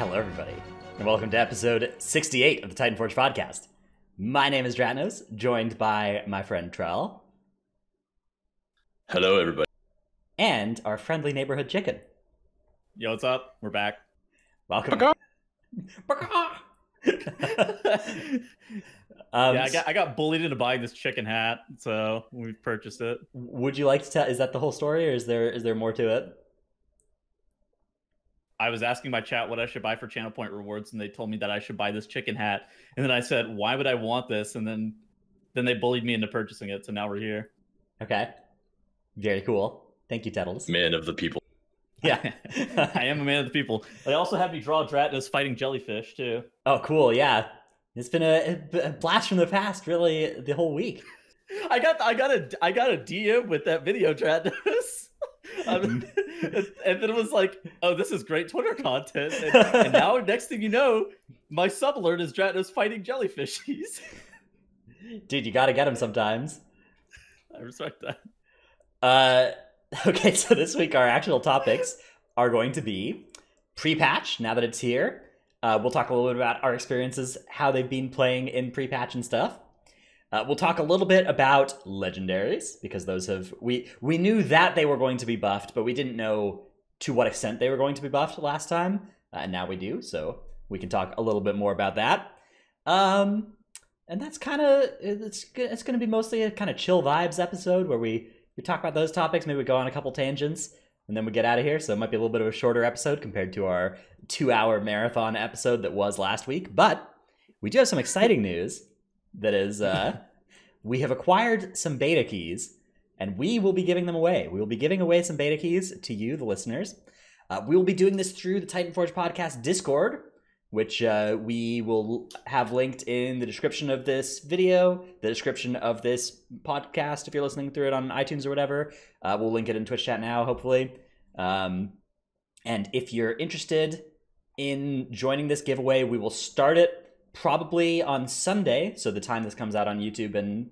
Hello, everybody, and welcome to episode 68 of the Titanforge Podcast. My name is Dratnos, joined by my friend Trell. Hello, everybody. And our friendly neighborhood chicken. Yo, what's up? We're back. Welcome. I got bullied into buying this chicken hat, so we purchased it. Would you like to tell? Is that the whole story, or is there more to it? I was asking my chat what I should buy for channel point rewards, and they told me that I should buy this chicken hat. And then I said, "Why would I want this?" And then they bullied me into purchasing it. So now we're here. Okay, very cool. Thank you, Tettles. Man of the people. Yeah, I am a man of the people. They also had me draw Dratnos fighting jellyfish too. Oh, cool. Yeah, it's been a blast from the past, really, the whole week. I got a DM with that video, Dratnos. And then it was like, oh, this is great Twitter content. And now, next thing you know, my sub alert is Dratnos fighting jellyfishies. Dude, you gotta get them sometimes. I respect that. Okay, so this week our actual topics are going to be pre-patch, now that it's here. We'll talk a little bit about our experiences, how they've been playing in pre-patch and stuff. We'll talk a little bit about Legendaries, because those have... We knew that they were going to be buffed, but we didn't know to what extent they were going to be buffed last time. And now we do, so we can talk a little bit more about that. And that's kind of... It's going to be mostly a kind of chill vibes episode, where we talk about those topics, maybe we go on a couple tangents, and then we get out of here. So it might be a little bit of a shorter episode compared to our 2-hour marathon episode that was last week. But we do have some exciting news. That is, we have acquired some beta keys, and we will be giving them away. We will be giving away some beta keys to you, the listeners. We will be doing this through the Titanforge Podcast Discord, which we will have linked in the description of this video, the description of this podcast, if you're listening through it on iTunes or whatever. We'll link it in Twitch chat now, hopefully. And if you're interested in joining this giveaway, we will start it probably on Sunday, so the time this comes out on YouTube and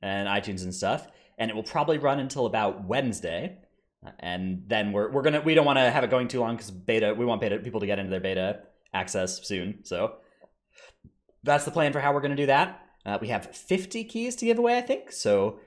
iTunes and stuff, and it will probably run until about Wednesday. And then we don't want to have it going too long, because we want beta people to get into their beta access soon. So that's the plan for how we're going to do that. We have 50 keys to give away, I think. So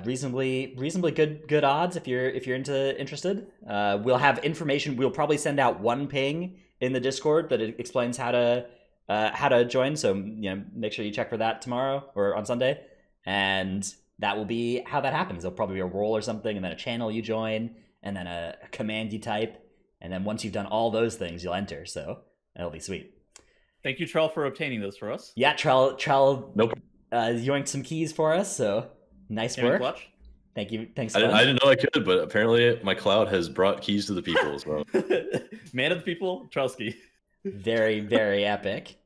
reasonably good odds if you're interested. We'll have information. We'll probably send out one ping in the Discord that explains how to join. So make sure you check for that tomorrow or on Sunday, and that will be how that happens. There'll probably be a role or something, and then a channel you join, and then a command you type, and then once you've done all those things, you'll enter. So that'll be sweet. Thank you, Trell, for obtaining those for us. Yeah, Trell Nope. Yoinked some keys for us, so nice work. Clutch. Thank you. Thanks. I didn't know I could, but apparently my cloud has brought keys to the people as well. Man of the people, Trellski. Very, very epic.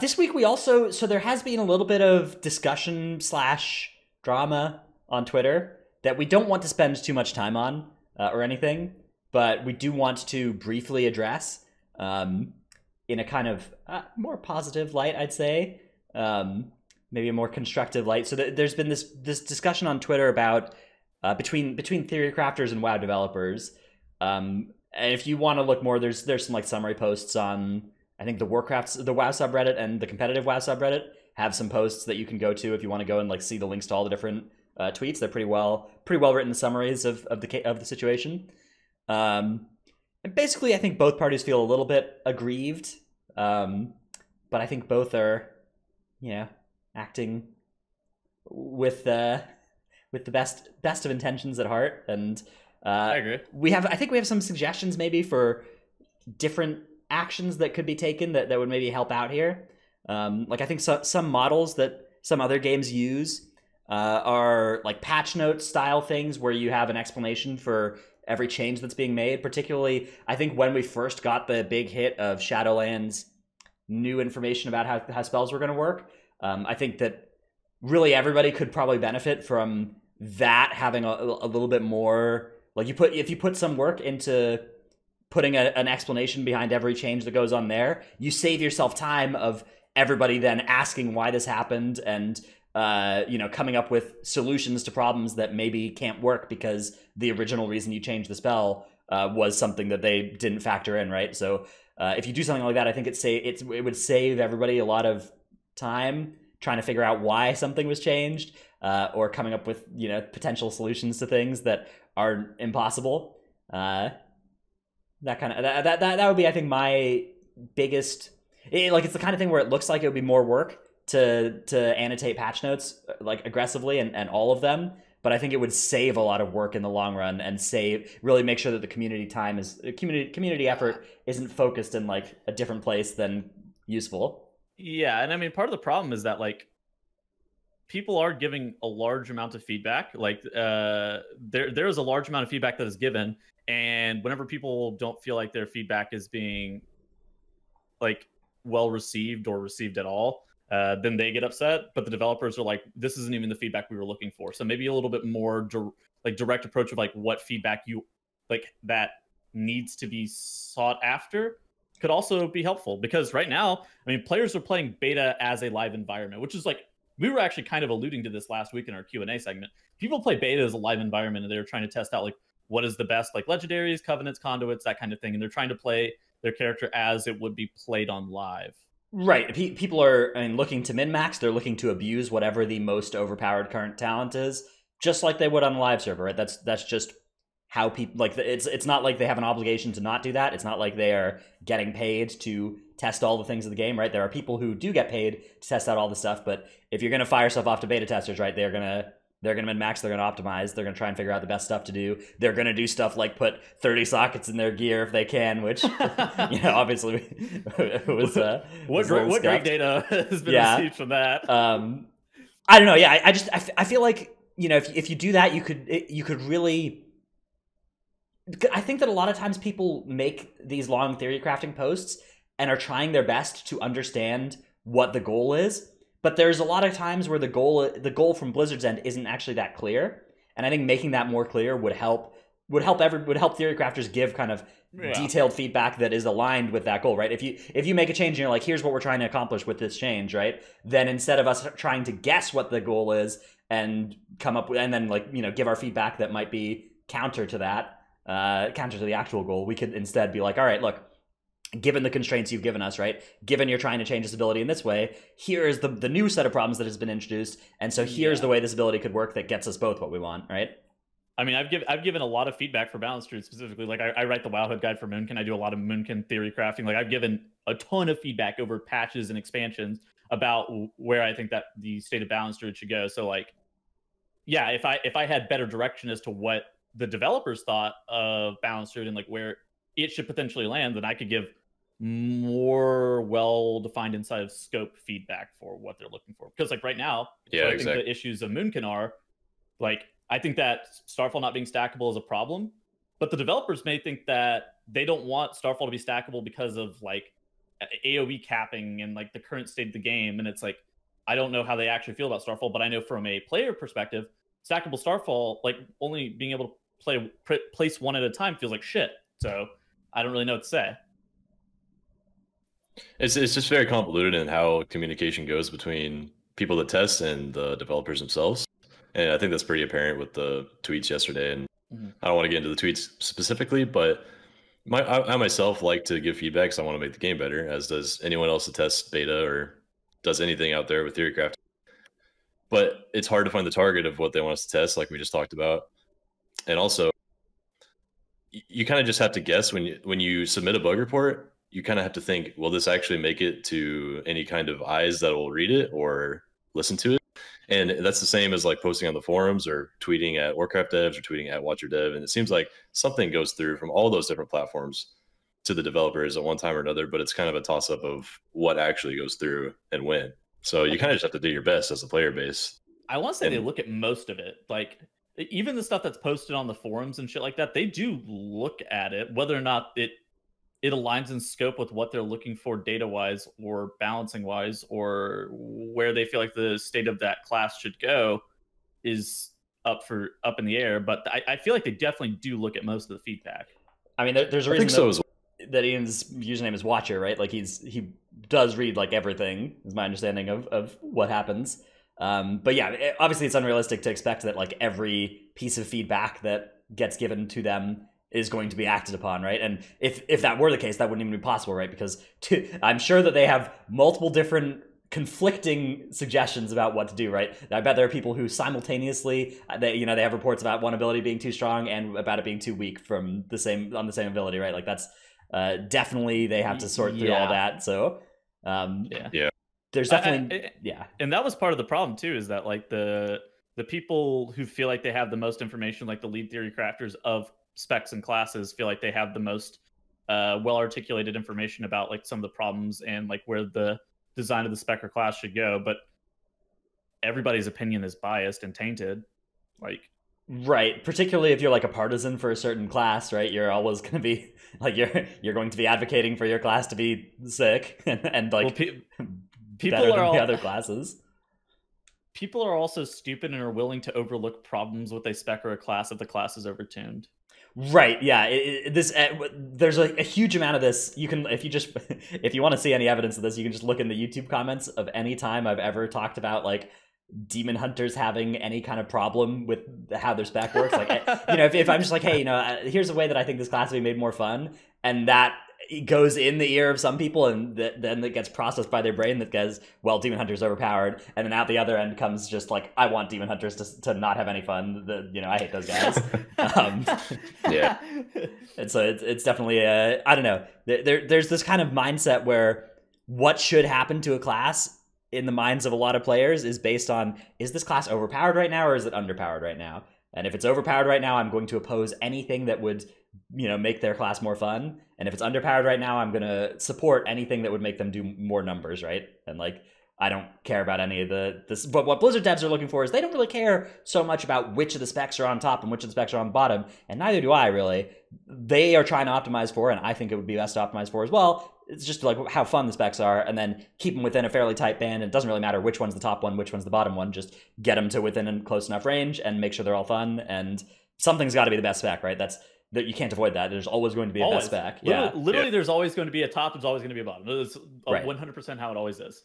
This week so there has been a little bit of discussion / drama on Twitter that we don't want to spend too much time on or anything, but we do want to briefly address in a kind of more positive light, I'd say, maybe a more constructive light. So there's been this discussion on Twitter about between Theorycrafters and WoW developers. And if you want to look more, there's some like summary posts on, I think, the WoW subreddit and the competitive WoW subreddit have some posts that you can go to if you want to go and like see the links to all the different tweets. They're pretty well written summaries of the situation. And basically, I think both parties feel a little bit aggrieved, but I think both are, acting with the best of intentions at heart. And I agree. I think we have some suggestions maybe for different actions that could be taken that would maybe help out here. Like I think some models that some other games use are like patch notes style things where you have an explanation for every change that's being made. Particularly, I think when we first got the big hit of Shadowlands new information about how spells were going to work, I think that really everybody could probably benefit from that having a little bit more, like if you put some work into putting an explanation behind every change that goes on there, you save yourself time of everybody then asking why this happened and coming up with solutions to problems that maybe can't work because the original reason you changed the spell was something that they didn't factor in, right? So If you do something like that, I think it would save everybody a lot of time trying to figure out why something was changed, or coming up with potential solutions to things that are impossible. That would be, I think, my biggest. It's the kind of thing where it looks like it would be more work to annotate patch notes like aggressively and all of them, but I think it would save a lot of work in the long run and really make sure that the community effort isn't focused in like a different place than useful. Yeah, and I mean, part of the problem is that like people are giving a large amount of feedback. Like there is a large amount of feedback that is given, and whenever people don't feel like their feedback is being like well received or received at all, then they get upset. But the developers are like, this isn't even the feedback we were looking for. So maybe a little bit more direct approach of like what feedback you like that needs to be sought after could also be helpful. Because right now, I mean, players are playing beta as a live environment, which is like, we were actually kind of alluding to this last week in our Q&A segment. People play beta as a live environment, and they're trying to test out like what is the best, like legendaries, covenants, conduits, that kind of thing. And they're trying to play their character as it would be played on live. Right. People are, I mean, looking to min-max. They're looking to abuse whatever the most overpowered current talent is, just like they would on a live server, right? That's just how people, like, it's not like they have an obligation to not do that. It's not like they are getting paid to test all the things of the game, right? There are people who do get paid to test out all the stuff, but if you're going to fire stuff off to beta testers, right, they're going to min-max, they're going to optimize, they're going to try and figure out the best stuff to do. They're going to do stuff like put 30 sockets in their gear if they can, which, obviously was what great data has been received from that. I don't know. Yeah, I feel like, if you do that, you could really. I think that a lot of times people make these long theory crafting posts and are trying their best to understand what the goal is, but there's a lot of times where the goal from Blizzard's end isn't actually that clear, and I think making that more clear would help theory crafters give kind of detailed feedback that is aligned with that goal, right? If you make a change and you're like, here's what we're trying to accomplish with this change, right? Then instead of us trying to guess what the goal is and come up with, and then give our feedback that might be counter to that, counter to the actual goal, we could instead be like, all right, look, given the constraints you've given us, right, given you're trying to change this ability in this way, here is the new set of problems that has been introduced, and so here's the way this ability could work that gets us both what we want, right? I mean, I've given a lot of feedback for Balance Druid specifically. Like I write the Wowhood guide for Moonkin. I do a lot of Moonkin theory crafting. Like I've given a ton of feedback over patches and expansions about where I think that the state of Balance Druid should go. So like, yeah, if I had better direction as to what the developers thought of Balance Druid and like where it should potentially land, then I could give more well-defined inside of scope feedback for what they're looking for. Because like right now, I think the issues of Moonkin are like, I think that Starfall not being stackable is a problem, but the developers may think that they don't want Starfall to be stackable because of like AoE capping and like the current state of the game. And it's like, I don't know how they actually feel about Starfall, but I know from a player perspective, stackable Starfall, like only being able to place one at a time feels like shit. So I don't really know what to say. It's just very convoluted in how communication goes between people that test and the developers themselves. And I think that's pretty apparent with the tweets yesterday. And I don't want to get into the tweets specifically, but I myself like to give feedback because I want to make the game better, as does anyone else that tests beta or does anything out there with Theorycrafting. But it's hard to find the target of what they want us to test, like we just talked about. And also, you kind of just have to guess when you submit a bug report. You kind of have to think, will this actually make it to any kind of eyes that will read it or listen to it? And that's the same as like posting on the forums or tweeting at Warcraft devs or tweeting at Watcher Dev. And it seems like something goes through from all those different platforms to the developers at one time or another, but it's kind of a toss up of what actually goes through and when. So you kind of just have to do your best as a player base. I want to say they look at most of it. Like even the stuff that's posted on the forums and shit like that, they do look at it, whether or not it aligns in scope with what they're looking for data-wise or balancing-wise, or where they feel like the state of that class should go is up in the air. But I feel like they definitely do look at most of the feedback. I mean, there's a reason that Ian's username is Watcher, right? Like he does read like everything, is my understanding of what happens. But yeah, obviously it's unrealistic to expect that like every piece of feedback that gets given to them is going to be acted upon, right? And if that were the case, that wouldn't even be possible, right? Because I'm sure that they have multiple different conflicting suggestions about what to do, right? I bet there are people who simultaneously, they have reports about one ability being too strong and about it being too weak from the same ability, right? Like that's definitely they have to sort through all that. So there's definitely and that was part of the problem too, is that like the people who feel like they have the most information, like the lead theory crafters of specs and classes, feel like they have the most well articulated information about like some of the problems and like where the design of the spec or class should go, but everybody's opinion is biased and tainted. Like, right, particularly if you're like a partisan for a certain class, right? You're always going to be like you're going to be advocating for your class to be sick and like people better are than the other classes. People are also stupid and are willing to overlook problems with a spec or a class if the class is overtuned. Right. Yeah. There's a huge amount of this. You can, if you want to see any evidence of this, you can just look in the YouTube comments of any time I've ever talked about like demon hunters having any kind of problem with how their spec works. Like, if I'm just like, hey, here's a way that I think this class will be made more fun, and that goes in the ear of some people, and then it gets processed by their brain that goes, well, demon hunter's overpowered, and then out the other end comes just like, I want demon hunters to not have any fun. I hate those guys. Yeah. And so it's definitely I don't know. There's this kind of mindset where what should happen to a class in the minds of a lot of players is based on, is this class overpowered right now or is it underpowered right now? And if it's overpowered right now, I'm going to oppose anything that would make their class more fun. And if it's underpowered right now, I'm going to support anything that would make them do more numbers, right? And like, I don't care about any of this. But what Blizzard devs are looking for is they don't really care so much about which of the specs are on top and which of the specs are on the bottom. And neither do I, really. They are trying to optimize for, and I think it would be best to optimize for as well, it's just like how fun the specs are, and then keep them within a fairly tight band. And it doesn't really matter which one's the top one, which one's the bottom one. Just get them to within a close enough range and make sure they're all fun. And something's got to be the best spec, right? That you can't avoid that. There's always going to be a best spec. Literally, there's always going to be a top. There's always going to be a bottom. It's right. 100% how it always is.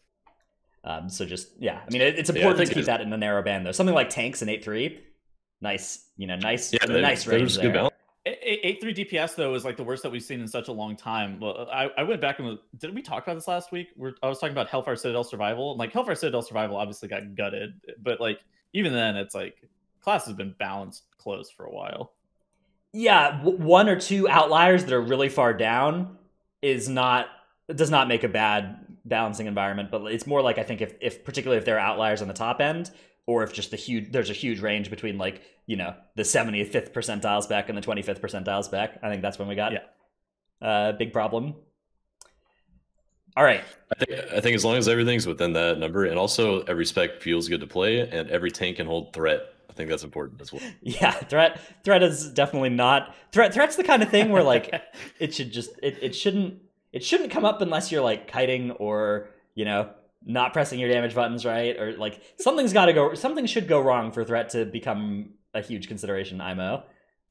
So just I mean, it's important to keep that in a narrow band though. Something like tanks in 8.3, nice, nice range there. 8.3 DPS though is like the worst that we've seen in such a long time. Well, I went back and did we talk about this last week? I was talking about Hellfire Citadel Survival. And like Hellfire Citadel Survival obviously got gutted, but like even then, it's like class has been balanced close for a while. Yeah, one or two outliers that are really far down does not make a bad balancing environment, but it's more like I think if particularly if there are outliers on the top end, or if just there's a huge range between like the 75th percentile spec and the 25th percentile spec. I think that's when we got big problem. All right, I think as long as everything's within that number, and also every spec feels good to play, and every tank can hold threat. I think that's important as well. Yeah, threat is definitely not threat's the kind of thing where like it shouldn't come up unless you're like kiting or not pressing your damage buttons right, or like something should go wrong for threat to become a huge consideration. IMO.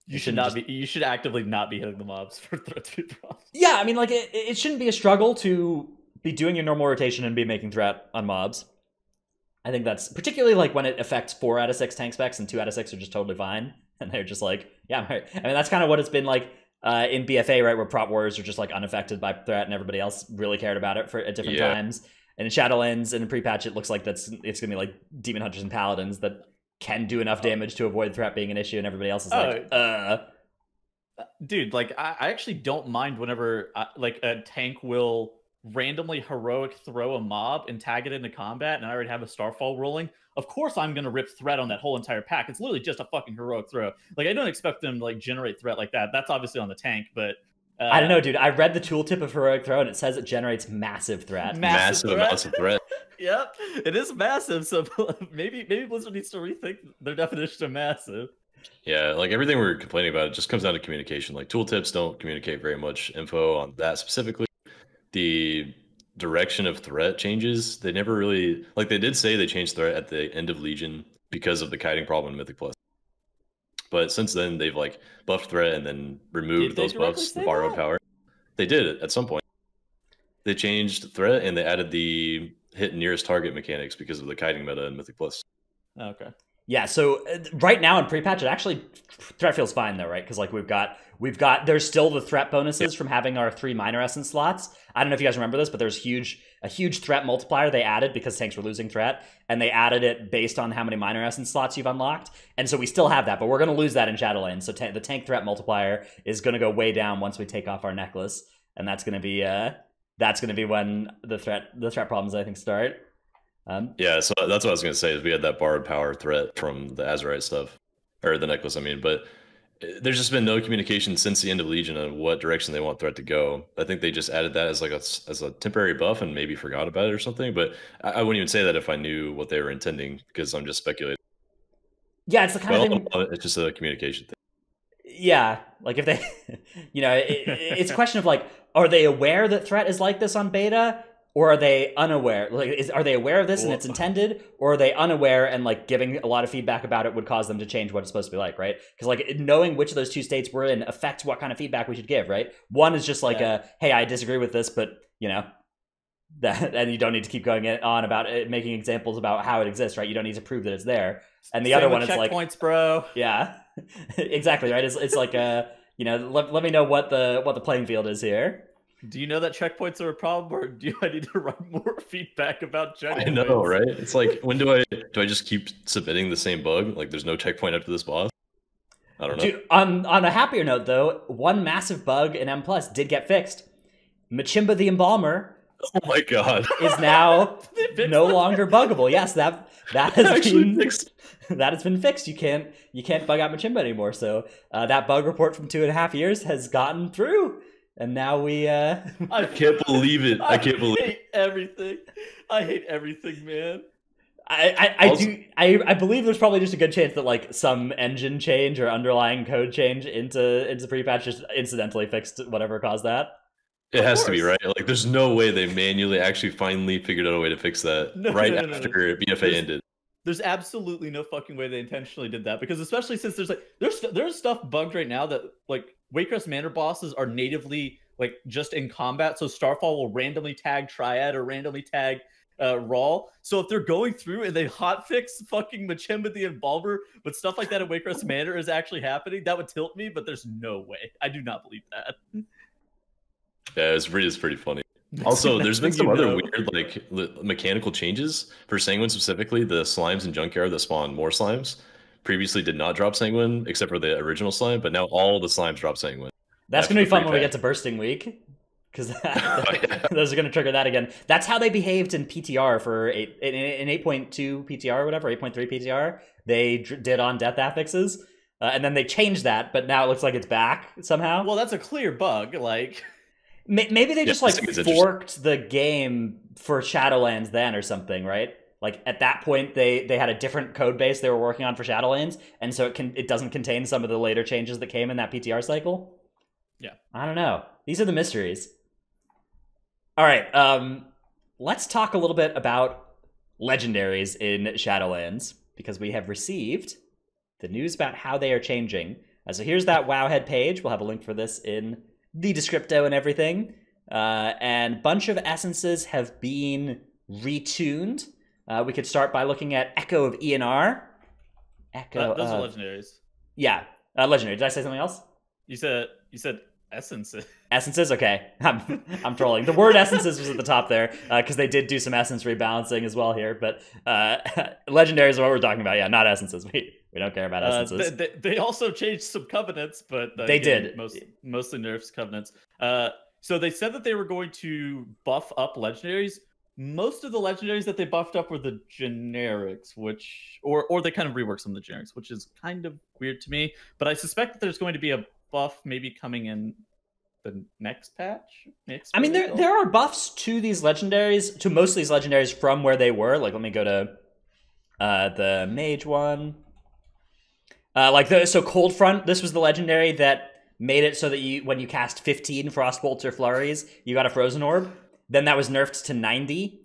You should actively not be hitting the mobs for threat to be a problem. Yeah, I mean like it shouldn't be a struggle to be doing your normal rotation and be making threat on mobs. I think that's particularly like when it affects 4 out of 6 tank specs and 2 out of 6 are just totally fine. And they're just like, yeah, I mean, that's kind of what it's been like in BFA, right? Where prop warriors are just like unaffected by threat and everybody else really cared about it at different times. And in Shadowlands and in pre-patch, it looks like it's going to be like demon hunters and paladins that can do enough damage to avoid threat being an issue, and everybody else is Dude, like I actually don't mind whenever like a tank will randomly heroic throw a mob and tag it into combat, and I already have a starfall rolling. Of course I'm gonna rip threat on that whole entire pack. It's literally just a fucking heroic throw. Like I don't expect them to like generate threat like that. That's obviously on the tank, but I don't know, dude. I read the tooltip of heroic throw and it says it generates massive threat. Massive amounts of threat. Yep, it is massive. So maybe Blizzard needs to rethink their definition of massive. Yeah, like everything we're complaining about, it just comes down to communication. Like tooltips don't communicate very much info on that specifically. The direction of threat changes. They never really, like they did say they changed threat at the end of Legion because of the kiting problem in Mythic Plus. But since then, they've like buffed threat and then removed those buffs, the borrowed power. They did it at some point. They changed threat and they added the hit nearest target mechanics because of the kiting meta in Mythic Plus. Okay. Yeah, so right now in pre-patch, it actually threat feels fine though, right? Because like we've got there's still the threat bonuses from having our 3 minor essence slots. I don't know if you guys remember this, but there's a huge threat multiplier they added because tanks were losing threat, and they added it based on how many minor essence slots you've unlocked. And so we still have that, but we're gonna lose that in Shadowlands. So the tank threat multiplier is gonna go way down once we take off our necklace, and that's gonna be when the threat problems I think start. Yeah, so that's what I was going to say is we had that borrowed power threat from the Azurite stuff, or the necklace, I mean, but there's just been no communication since the end of Legion on what direction they want threat to go. I think they just added that as like as a temporary buff and maybe forgot about it or something, but I wouldn't even say that if I knew what they were intending, because I'm just speculating. Yeah, it's the kind of thing. It's just a communication thing. Yeah, like if they, it's a question of like, are they aware that threat is like this on beta? Or are they unaware? Like, are they aware of this and it's intended? Or are they unaware and like giving a lot of feedback about it would cause them to change what it's supposed to be like, right? Because like knowing which of those 2 states we're in affects what kind of feedback we should give, right? One is just like hey, I disagree with this, but that, and you don't need to keep going on about it, making examples about how it exists, right? You don't need to prove that it's there. And the other one is like checkpoints, bro. Yeah, exactly, right? It's like let me know what the playing field is here. Do you know that checkpoints are a problem, or do I need to write more feedback about checkpoints? I know, right? It's like, when do I just keep submitting the same bug? Like, there's no checkpoint after this boss? I don't know. Dude, on a happier note, though, one massive bug in M+ did get fixed. Machimba the Embalmer. Oh my god! Is now no longer buggable. Yes, that has been fixed. That has been fixed. You can't bug out Machimba anymore. So that bug report from 2.5 years has gotten through. And now we I can't believe it. I can't believe hate everything. I hate everything, man. I believe there's probably just a good chance that like some engine change or underlying code change into pre-patch just incidentally fixed whatever caused that. It has to be, right? Like, there's no way they manually actually finally figured out a way to fix that after BFA ended. There's absolutely no fucking way they intentionally did that, because especially since there's stuff bugged right now that like Waycrest Manor bosses are natively like just in combat, so Starfall will randomly tag Triad or randomly tag Rawl. So if they're going through and they hotfix fucking Machimba the Embalmer, but stuff like that at Waycrest Manor is actually happening, that would tilt me. But there's no way. I do not believe that. Yeah, it's pretty funny. Also, there's been some other weird like mechanical changes for Sanguine specifically. The slimes in Junkyard that spawn more slimes previously did not drop Sanguine except for the original slime, but now all the slimes drop Sanguine. That's going to be fun when we get to Bursting Week, because those are going to trigger that again. That's how they behaved in PTR for in 8.2 PTR or whatever, 8.3 PTR. They did on death affixes, and then they changed that, but now it looks like it's back somehow. Well, that's a clear bug, like... Maybe they just like forked the game for Shadowlands then or something, right? Like at that point they had a different code base they were working on for Shadowlands, and so it doesn't contain some of the later changes that came in that PTR cycle. Yeah. I don't know. These are the mysteries. All right, let's talk a little bit about Legendaries in Shadowlands, because we have received the news about how they are changing. So here's that Wowhead page. We'll have a link for this in the descripto and everything. And a bunch of essences have been retuned. We could start by looking at Echo of ENR. Echo. Those are legendaries. Yeah, legendary. Did I say something else? You said essences. Essences? Okay. I'm trolling. The word essences was at the top there, because they did do some essence rebalancing as well here. But legendaries are what we're talking about. Yeah, not essences. We don't care about essences. They also changed some covenants, but they did. Mostly nerfs covenants. So they said that they were going to buff up legendaries. Most of the legendaries that they buffed up were the generics, or they kind of reworked some of the generics, which is kind of weird to me. But I suspect that there's going to be a buff maybe coming in the next patch. I mean, there are buffs to these legendaries, to most of these legendaries from where they were. Like, let me go to the mage one. So Cold Front, this was the legendary that made it so that when you cast 15 Frostbolts or Flurries, you got a Frozen Orb. Then that was nerfed to 90,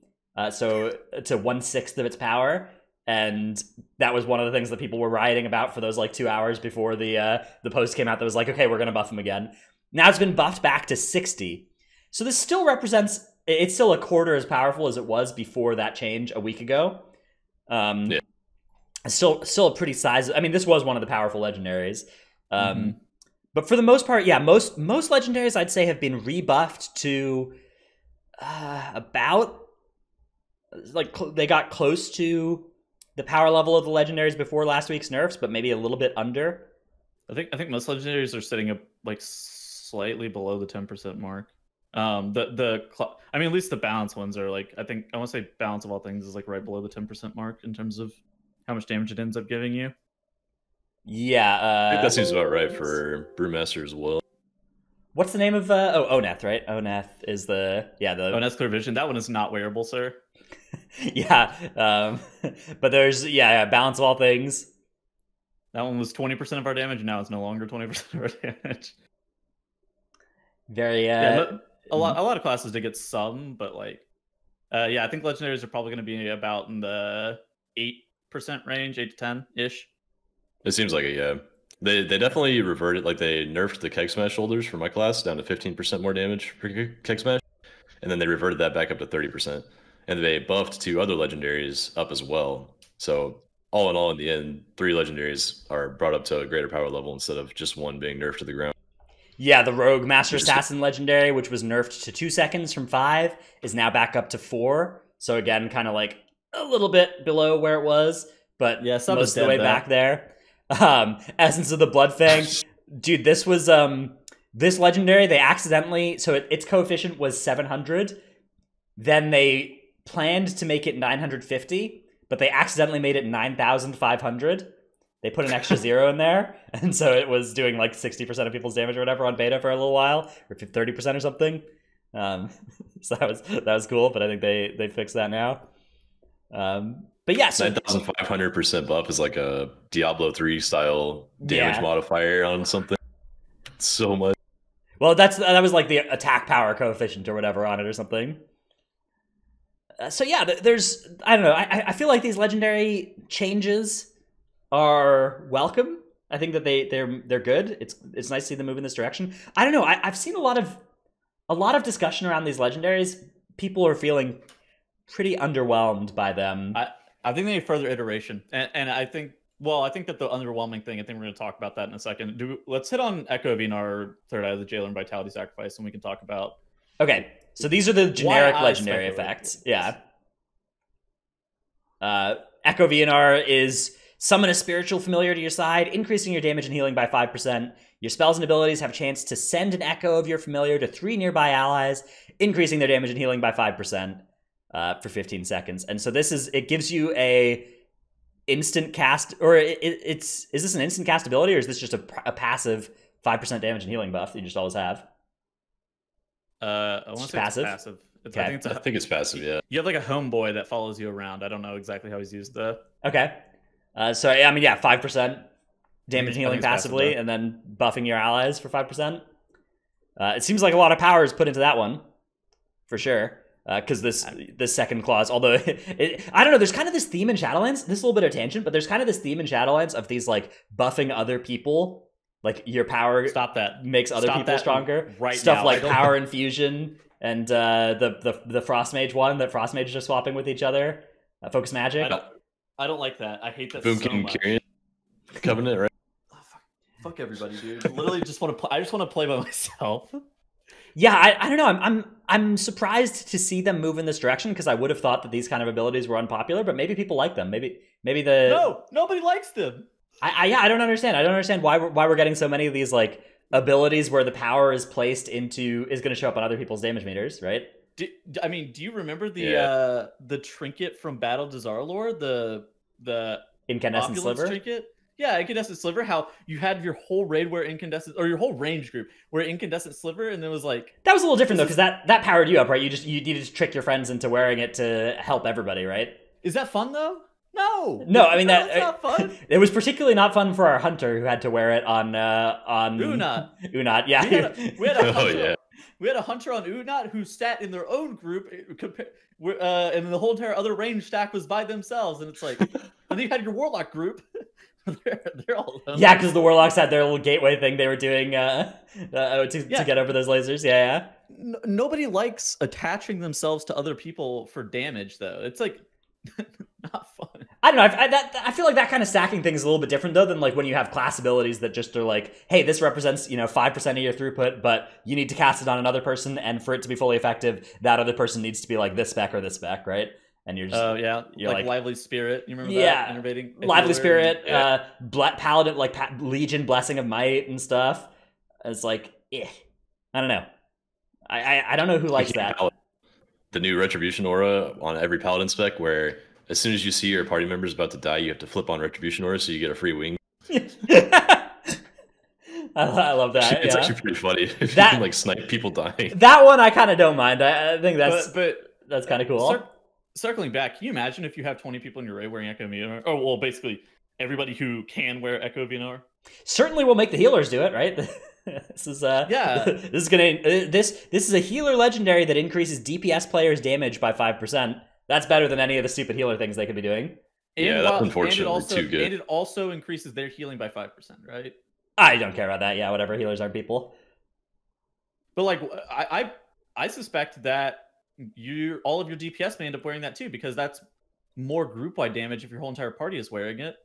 so to 1/6 of its power, and that was one of the things that people were rioting about for those like 2 hours before the post came out. That was like, okay, we're gonna buff them again. Now it's been buffed back to 60, so this still represents. It's still a quarter as powerful as it was before that change a week ago. Yeah. still a pretty size. I mean, this was one of the powerful legendaries. But for the most part, yeah, most legendaries I'd say have been rebuffed to about like they got close to the power level of the legendaries before last week's nerfs, but maybe a little bit under. I think most legendaries are sitting up like slightly below the 10% mark. I mean, at least the balance ones are like, I want to say balance of all things is like right below the 10% mark in terms of how much damage it ends up giving you. Yeah, I think that seems about right for Brewmaster as well. What's the name of Oneth, right? Oneth is the Oneth's Clear Vision. That one is not wearable, sir. Yeah, but there's balance of all things. That one was 20% of our damage, and now it's no longer 20% of our damage. Very a lot of classes did get some, but like I think legendaries are probably going to be about in the 8% range, 8 to 10-ish. It seems like it, yeah. They definitely reverted, like they nerfed the Keg Smash shoulders for my class down to 15% more damage per Keg Smash, and then they reverted that back up to 30%. And they buffed 2 other legendaries up as well. So all in all, in the end, 3 legendaries are brought up to a greater power level instead of just one being nerfed to the ground. Yeah, the Rogue Master Assassin legendary, which was nerfed to 2 seconds from 5, is now back up to 4. So again, kind of like a little bit below where it was, but yeah, most of the way back there. Essence of the Bloodfang. Dude, this was this legendary, they accidentally, so its coefficient was 700. Then they planned to make it 950, but they accidentally made it 9,500. They put an extra 0 in there, and so it was doing like 60% of people's damage or whatever on beta for a little while, or 30% or something. So that was cool, but I think they fixed that now. But yeah, so 9,500% buff is like a Diablo 3 style damage modifier on something. So much. Well, that was like the attack power coefficient or whatever on it or something. So yeah, there's, I don't know. I feel like these legendary changes are welcome. I think that they're good. It's nice to see them move in this direction. I don't know. I've seen a lot of discussion around these legendaries. People are feeling pretty underwhelmed by them. I think they need further iteration, and I think that the underwhelming thing, I think we're going to talk about that in a second. Let's hit on Echo of Enar, Third Eye of the Jailer, and Vitality Sacrifice, and we can talk about. Okay, so these are the generic legendary effects. Yeah. Echo of Enar is summon a spiritual familiar to your side, increasing your damage and healing by 5%. Your spells and abilities have a chance to send an echo of your familiar to 3 nearby allies, increasing their damage and healing by 5%. For 15 seconds. And so it gives you a instant cast, or is this an instant cast ability, or is this just a passive 5% damage and healing buff that you just always have? I want to say passive. It's passive. Okay. I think it's passive, yeah. You have like a homeboy that follows you around. I don't know exactly how he's used though. Okay. So I mean, 5% damage and healing passively, and then buffing your allies for 5%. It seems like a lot of power is put into that one, for sure. Because this second clause, although I don't know, there's kind of this theme in Shadowlands. This is a little bit of tangent, but there's kind of this theme in Shadowlands of these like buffing other people, like your power. Stop that. Makes other people stronger. Right. Stuff now, like power infusion and the Frost Mage one that Frost Mages are swapping with each other. Focus magic. I don't like that. I hate that Boom so King much. Kyrian Covenant, right? Oh, fuck everybody, dude. Literally, just want to. I just want to play by myself. Yeah, I don't know. I'm surprised to see them move in this direction, because I would have thought that these kind of abilities were unpopular, but maybe people like them. Maybe No, nobody likes them. I don't understand. I don't understand why we're getting so many of these like abilities where the power is placed into is going to show up on other people's damage meters, right? Do you remember the trinket from Battle to Zarlor, the incandescent sliver trinket? Yeah, incandescent sliver. How you had your whole raid wear incandescent, or your whole range group wear incandescent sliver, and it was like that was a little different though, because that powered you up, right? You needed to trick your friends into wearing it to help everybody, right? Is that fun though? No. I mean that's not fun. It was particularly not fun for our hunter who had to wear it on Unat. Unat, yeah. We had a hunter. Oh, yeah. We had a hunter on Unat who sat in their own group, and the whole entire other range stack was by themselves. And it's like, and then you had your warlock group. they're all alone. Yeah, because the warlocks had their little gateway thing they were doing to get over those lasers. Yeah. Nobody likes attaching themselves to other people for damage, though. It's like not fun. I don't know. I feel like that kind of stacking thing is a little bit different though than like when you have class abilities that just are like, hey, this represents 5% of your throughput, but you need to cast it on another person, and for it to be fully effective, that other person needs to be like this spec or this spec, right? And you're just you're like Lively Spirit. You remember that? Innervating Lively Spirit, Paladin, like Legion, Blessing of Might and stuff. It's like, I don't know. I don't know who likes that. The new Retribution aura on every Paladin spec, where as soon as you see your party member's about to die, you have to flip on Retribution aura so you get a free wing. I love that. It's actually pretty funny if you can like snipe people dying. That one I kind of don't mind. I think that's that's kind of cool. Circling back, can you imagine if you have 20 people in your raid wearing Echo VNR? Oh, well, basically everybody who can wear Echo VNR. Certainly, will make the healers do it, right? This is this is a healer legendary that increases DPS players' damage by 5%. That's better than any of the stupid healer things they could be doing. That's unfortunately too good. And it also increases their healing by 5%, right? I don't care about that. Yeah, whatever. Healers aren't people. But like, I suspect that all of your DPS may end up wearing that too, because that's more group-wide damage if your whole entire party is wearing it.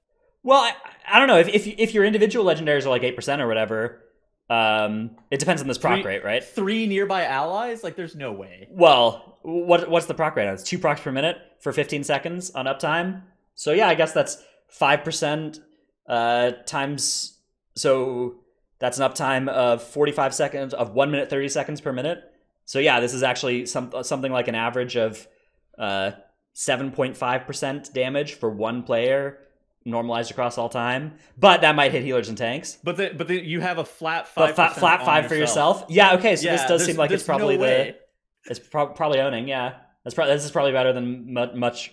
Well, I don't know if your individual legendaries are like 8% or whatever. It depends on this proc rate, right? 3 nearby allies? Like, there's no way. Well, what's the proc rate on? It's 2 procs per minute for 15 seconds on uptime. So yeah, I guess that's 5% times. So that's an uptime of 45 seconds of 1 minute 30 seconds per minute. So yeah, this is actually something like an average of 7.5% damage for one player, normalized across all time. But that might hit healers and tanks. But you have a flat 5%. Flat 5 for yourself. Yeah. Okay. So this does seem like it's probably it's probably owning. Yeah. This is probably better than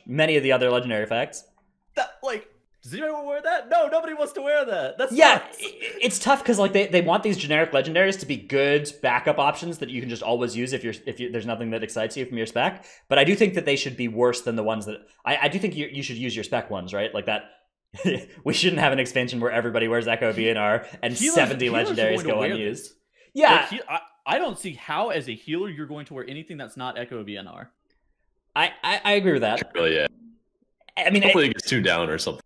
many of the other legendary effects. Does anyone wear that? No, nobody wants to wear that. That's it's tough because like they want these generic legendaries to be good backup options that you can just always use if there's nothing that excites you from your spec. But I do think that they should be worse than the ones that I do think you should use your spec ones, right? Like that. We shouldn't have an expansion where everybody wears Echo VNR and 70 legendaries go unused. Yeah, I don't see how as a healer you're going to wear anything that's not Echo VNR. I agree with that. Really, yeah. I mean, hopefully it gets tuned down or something.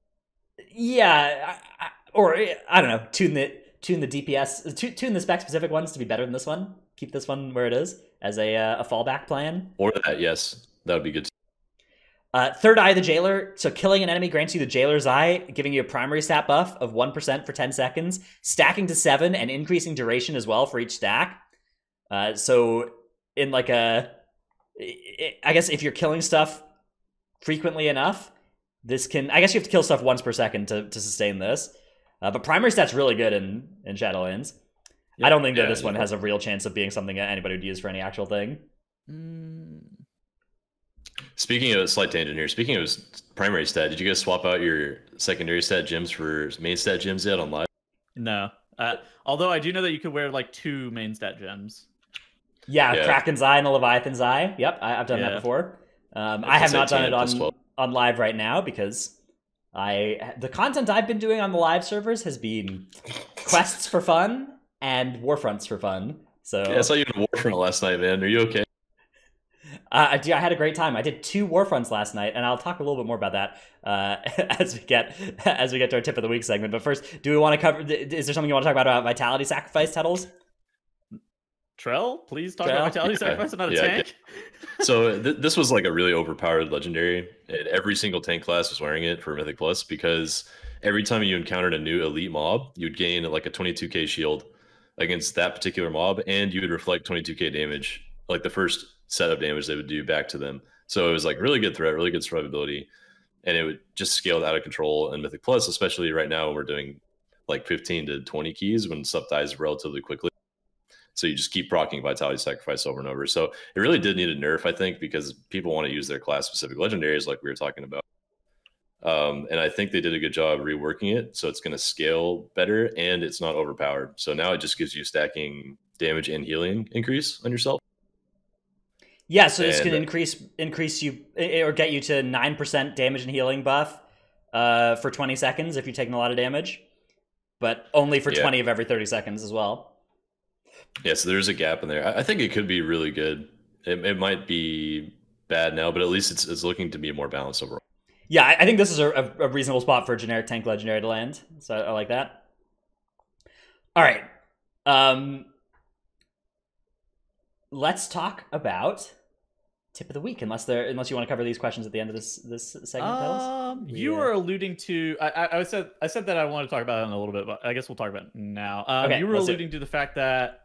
Yeah, or I don't know, tune the DPS, tune the spec specific ones to be better than this one. Keep this one where it is as a fallback plan. Or that, yes, that would be good. Third Eye of the Jailer. So killing an enemy grants you the Jailer's Eye, giving you a primary stat buff of 1% for 10 seconds, stacking to 7 and increasing duration as well for each stack. So in like I guess if you're killing stuff frequently enough, I guess you have to kill stuff once per second to sustain this. But primary stat's really good in Shadowlands. Yep. I don't think that this one has a real chance of being something that anybody would use for any actual thing. Speaking of slight tangent here, speaking of primary stat, did you guys swap out your secondary stat gems for main stat gems yet on live? No. Although I do know that you could wear like 2 main stat gems. Yeah, Kraken's Eye and the Leviathan's Eye. Yep, I've done that before. I have not done it on live right now because the content I've been doing on the live servers has been quests for fun and warfronts for fun. So I saw you in a warfront last night, man. Are you okay? I had a great time. I did 2 warfronts last night, and I'll talk a little bit more about that as we get to our tip of the week segment. But first, do we want to cover? Is there something you want to talk about Vitality Sacrifice titles? Trell, please talk about Vitality Sacrifice. I'm not a tank. So this was like a really overpowered legendary, and every single tank class was wearing it for Mythic Plus because every time you encountered a new elite mob, you'd gain like a 22k shield against that particular mob, and you would reflect 22k damage, like the first set of damage they would do back to them. So it was like really good threat, really good survivability, and it would just scale out of control in Mythic Plus, especially right now when we're doing like 15 to 20 keys when stuff dies relatively quickly. So you just keep proccing Vitality Sacrifice over and over. So it really did need a nerf, I think, because people want to use their class-specific legendaries like we were talking about. And I think they did a good job reworking it, so it's going to scale better, and it's not overpowered. So now it just gives you stacking damage and healing increase on yourself. Yeah, so this can increase you or get you to 9% damage and healing buff for 20 seconds if you're taking a lot of damage, but only for 20 of every 30 seconds as well. Yeah, so there's a gap in there. I think it could be really good. It might be bad now, but at least it's looking to be more balanced overall. Yeah, I think this is a reasonable spot for a generic tank legendary to land. So I like that. All right. Let's talk about tip of the week. Unless you want to cover these questions at the end of this segment, Pills. You were alluding to. I said that I want to talk about it in a little bit, but I guess we'll talk about it now. Okay, you were alluding to the fact that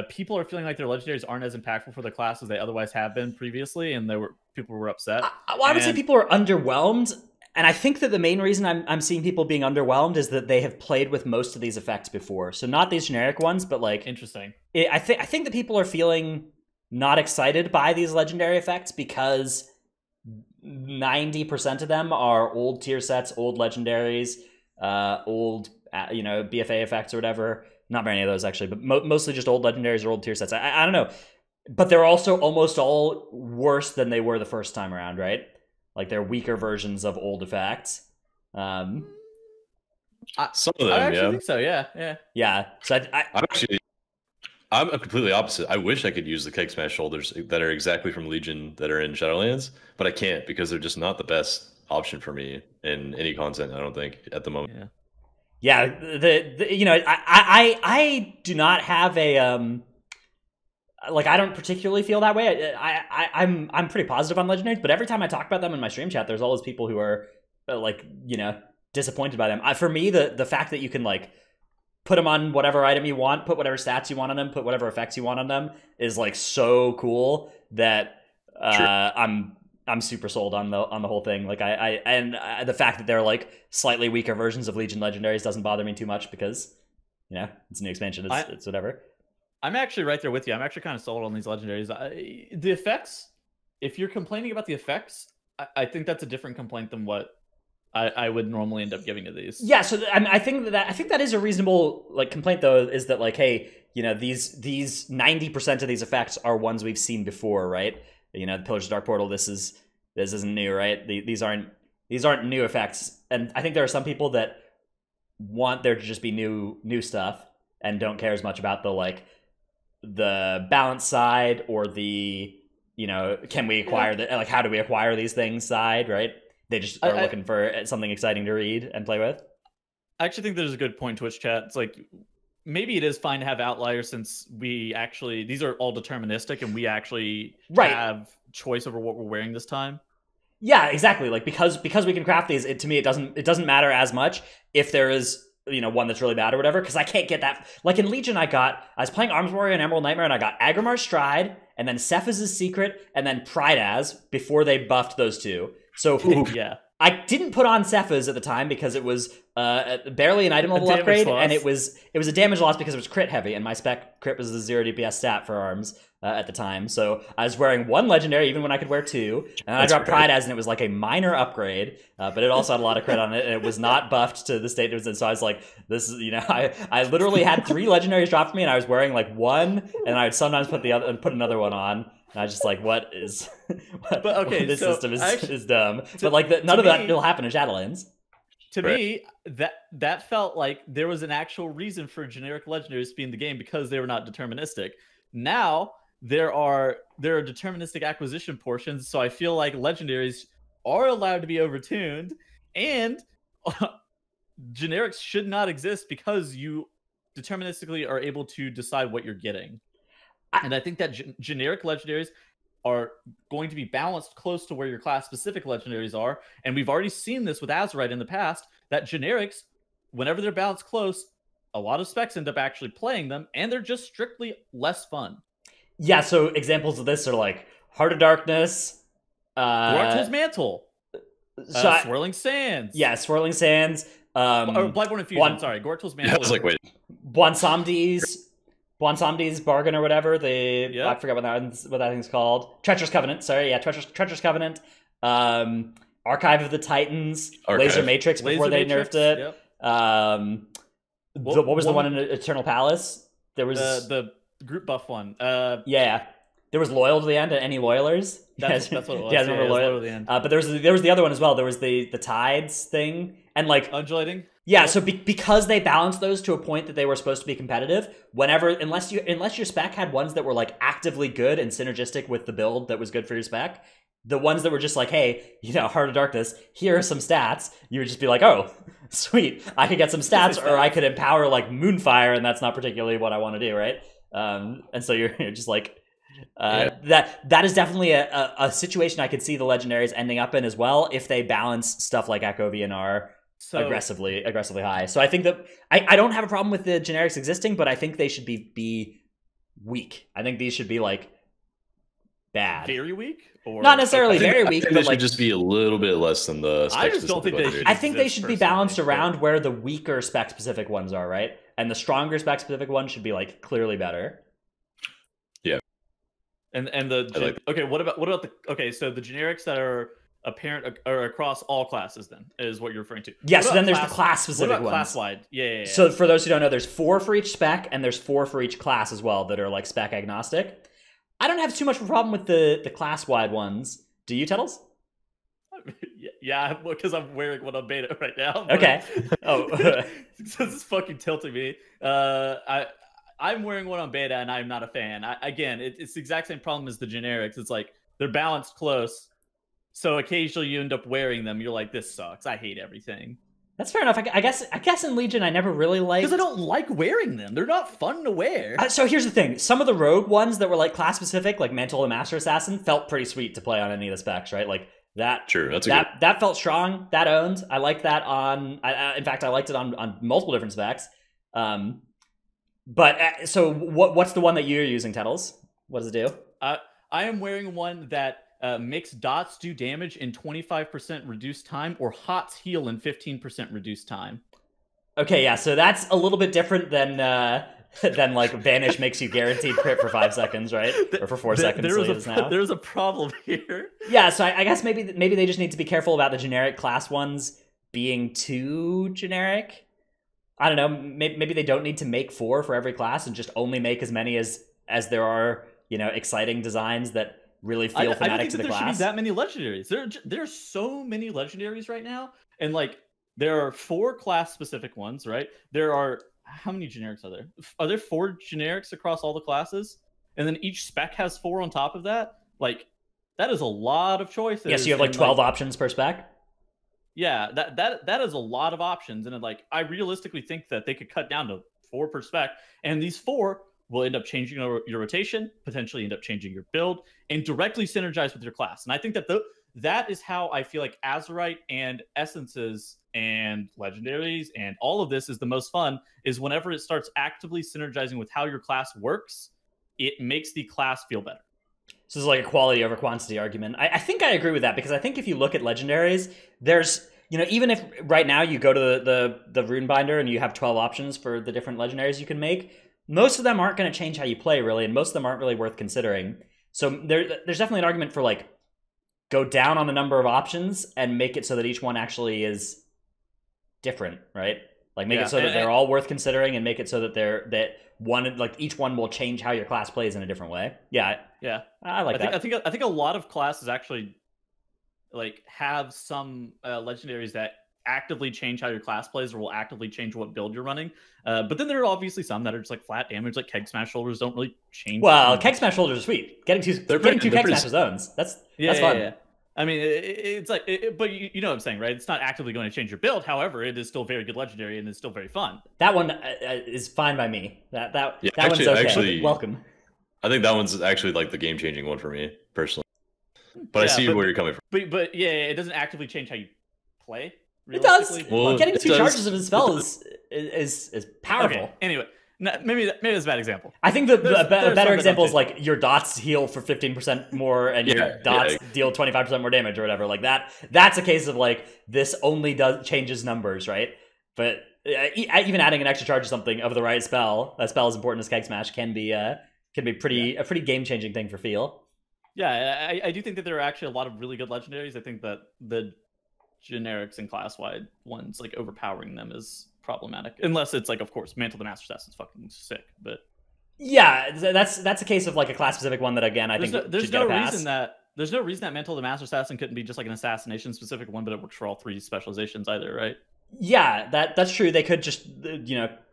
people are feeling like their legendaries aren't as impactful for the class as they otherwise have been previously, and people were upset. I would say people are underwhelmed, and I think that the main reason I'm seeing people being underwhelmed is that they have played with most of these effects before. So not these generic ones, but like interesting. I think that people are feeling not excited by these legendary effects because 90% of them are old tier sets, old legendaries, old BFA effects or whatever. Not many of those actually, but mostly just old legendaries or old tier sets. I don't know, but they're also almost all worse than they were the first time around, right? Like they're weaker versions of old effects. Some of them, I actually think so. Yeah. So I'm completely opposite. I wish I could use the Keg Smash shoulders that are exactly from Legion that are in Shadowlands, but I can't because they're just not the best option for me in any content, I don't think, at the moment. Yeah, I do not have a I don't particularly feel that way. I'm pretty positive on Legendaries, but every time I talk about them in my stream chat, there's always people who are disappointed by them. For me, the fact that you can like put them on whatever item you want, put whatever stats you want on them, put whatever effects you want on them is like so cool that I'm super sold on the whole thing. Like the fact that they're like slightly weaker versions of Legion legendaries doesn't bother me too much because it's a new expansion. It's whatever. I'm actually right there with you. I'm actually kind of sold on these legendaries. The effects, if you're complaining about the effects, I think that's a different complaint than what I would normally end up giving to these. Yeah, so I think that is a reasonable complaint though, is that like, hey, these 90% of these effects are ones we've seen before, right? The Pillars of Dark Portal, this isn't new, right? These aren't new effects, and I think there are some people that want there to just be new stuff and don't care as much about the balance side or the can we acquire how do we acquire these things side, right? They just are looking for something exciting to read and play with. I actually think there's a good point, Twitch chat. It's like maybe it is fine to have outliers since these are all deterministic and we actually have choice over what we're wearing this time. Yeah, exactly. Like because we can craft these, to me it doesn't matter as much if there is one that's really bad or whatever, because I can't get that. Like in Legion, I was playing Arms Warrior and Emerald Nightmare, and I got Agrimar's Stride, and then Cephas' Secret, and then Pride before they buffed those two. So yeah, I didn't put on Cephas at the time because it was barely an item level upgrade, and it was a damage loss because it was crit heavy, and my spec crit was the 0 DPS stat for Arms at the time. So I was wearing one legendary even when I could wear two, and I dropped Pride and it was like a minor upgrade, but it also had a lot of crit on it, and it was not buffed to the state it was in. So I was like, this is I literally had 3 legendaries dropped for me, and I was wearing like one, and I would sometimes put another one on. And I was just like, what is... this system is dumb. But none of that will happen in Shadowlands. To me, that felt like there was an actual reason for generic legendaries to be in the game because they were not deterministic. Now, there are deterministic acquisition portions, so I feel like legendaries are allowed to be overtuned, and generics should not exist because you deterministically are able to decide what you're getting. And I think that generic legendaries are going to be balanced close to where your class-specific legendaries are. And we've already seen this with Azerite in the past, that generics, whenever they're balanced close, a lot of specs end up actually playing them, and they're just strictly less fun. Yeah, so examples of this are like Heart of Darkness, Gortul's Mantle, Swirling Sands. Yeah, Swirling Sands. Or Bloodborne Infusion, sorry. Gortul's Mantle. I was like, wait. Bwansamdi's Bargain or whatever. I forgot what that thing's called. Treacherous Covenant. Sorry, yeah, Treacherous Covenant. Archive of the Titans. Laser Matrix before they nerfed it. Yep. What was the one in Eternal Palace? There was the group buff one. Yeah. There was Loyal to the End. Any Loyalers? That's what it was. Yeah, I remember Loyal to the End. But there was the other one as well. There was the Tides thing, And like undulating. Yeah, so because they balanced those to a point that they were supposed to be competitive, unless your spec had ones that were like actively good and synergistic with the build that was good for your spec, the ones that were just like, hey, Heart of Darkness, here are some stats, you would just be like, oh, sweet, I could get some stats, or I could empower like Moonfire, and that's not particularly what I want to do, right? And so you're just like, that is definitely a situation I could see the Legendaries ending up in as well if they balance stuff like Echo VNR aggressively high. So I think that I don't have a problem with the generics existing, but I think they should be weak. I think these should be like bad. Very weak? Or not necessarily very weak, but they should like, just be a little bit less than the spec. I just don't think they should. I think they should be balanced around where the weaker spec specific ones are, right? And the stronger spec specific ones should be like clearly better. Yeah. And okay, what about so the generics that are apparent are across all classes then is what you're referring to. Yeah, so then there's the class specific ones. Class wide? Yeah. So for those who don't know, there's 4 for each spec, and there's 4 for each class as well that are like spec agnostic. I don't have too much of a problem with the class wide ones. Do you, Tuttles? Yeah, because I'm wearing one on beta right now. Okay. This is fucking tilting me. I'm wearing one on beta, and I'm not a fan. It's the exact same problem as the generics. It's like they're balanced close, so occasionally you end up wearing them. You're like, this sucks. I hate everything. That's fair enough. I guess in Legion I never really liked, because I don't like wearing them. They're not fun to wear. So here's the thing: some of the rogue ones that were like class specific, like Mantle of the Master Assassin, felt pretty sweet to play on any of the specs, right? Like that. True. That felt strong. That owned. I liked that on. In fact, I liked it on multiple different specs. But so what's the one that you're using, Tettles? What does it do? I am wearing one that makes dots do damage in 25% reduced time, or HOTS heal in 15% reduced time. Okay, yeah, so that's a little bit different than like Vanish makes you guaranteed crit for 5 seconds, right? Or for 4 seconds. There's a problem here. Yeah, so I guess maybe they just need to be careful about the generic class ones being too generic. I don't know. Maybe they don't need to make 4 for every class and just only make as many as there are, exciting designs that really feel thematic to the class. There should be that many legendaries. There's so many legendaries right now, and like there are 4 class specific ones, right? There are how many generics are there? Are there 4 generics across all the classes? And then each spec has 4 on top of that. Like that is a lot of choices. Yeah, so you have like 12 options per spec. Yeah, that is a lot of options, and like I realistically think that they could cut down to 4 per spec, and these 4 will end up changing your rotation, potentially end up changing your build, and directly synergize with your class. And I think that that is how I feel like Azerite and Essences and Legendaries and all of this is the most fun, is whenever it starts actively synergizing with how your class works, it makes the class feel better. So this is like a quality over quantity argument. I think I agree with that, because I think if you look at Legendaries, there's, even if right now you go to the Rune Binder and you have 12 options for the different Legendaries you can make, most of them aren't going to change how you play, really, and most of them aren't really worth considering. So there's definitely an argument for, like, go down on the number of options and make it so that each one actually is different, right? Like, make it so that they're all worth considering, and make it so that each one will change how your class plays in a different way. Yeah, I like that. I think a lot of classes actually like have some legendaries that actively change how your class plays, or will actively change what build you're running. But then there are obviously some that are just like flat damage, like Keg Smash Shoulders don't really change. Well, Keg Smash Shoulders are sweet. Getting two Keg Smash zones. That's fun. Yeah. I mean, it's like, but you know what I'm saying, right? It's not actively going to change your build. However, it is still very good legendary, and it's still very fun. That one is fine by me. That one's okay. Actually, welcome. I think that one's actually like the game changing one for me personally. But I see where you're coming from. But yeah, it doesn't actively change how you play. It does. Well, getting 2 charges of his spell is powerful. Okay. Anyway, maybe that's a bad example. I think the better example is like your dots heal for 15% more, and your dots deal 25% more damage or whatever. Like that. That's a case of like this only changes numbers, right? But even adding an extra charge or something of the right spell, a spell as important as Keg Smash can be a pretty game changing thing for feel. Yeah, I do think that there are actually a lot of really good legendaries. I think that the generics and class-wide ones, like overpowering them, is problematic. Unless it's like, of course, Mantle the Master Assassin is fucking sick, but yeah, that's a case of like a class-specific one that, again, I think there's no reason that Mantle the Master Assassin couldn't be just like an assassination-specific one, but it works for all 3 specializations either, right? Yeah, that's true. They could just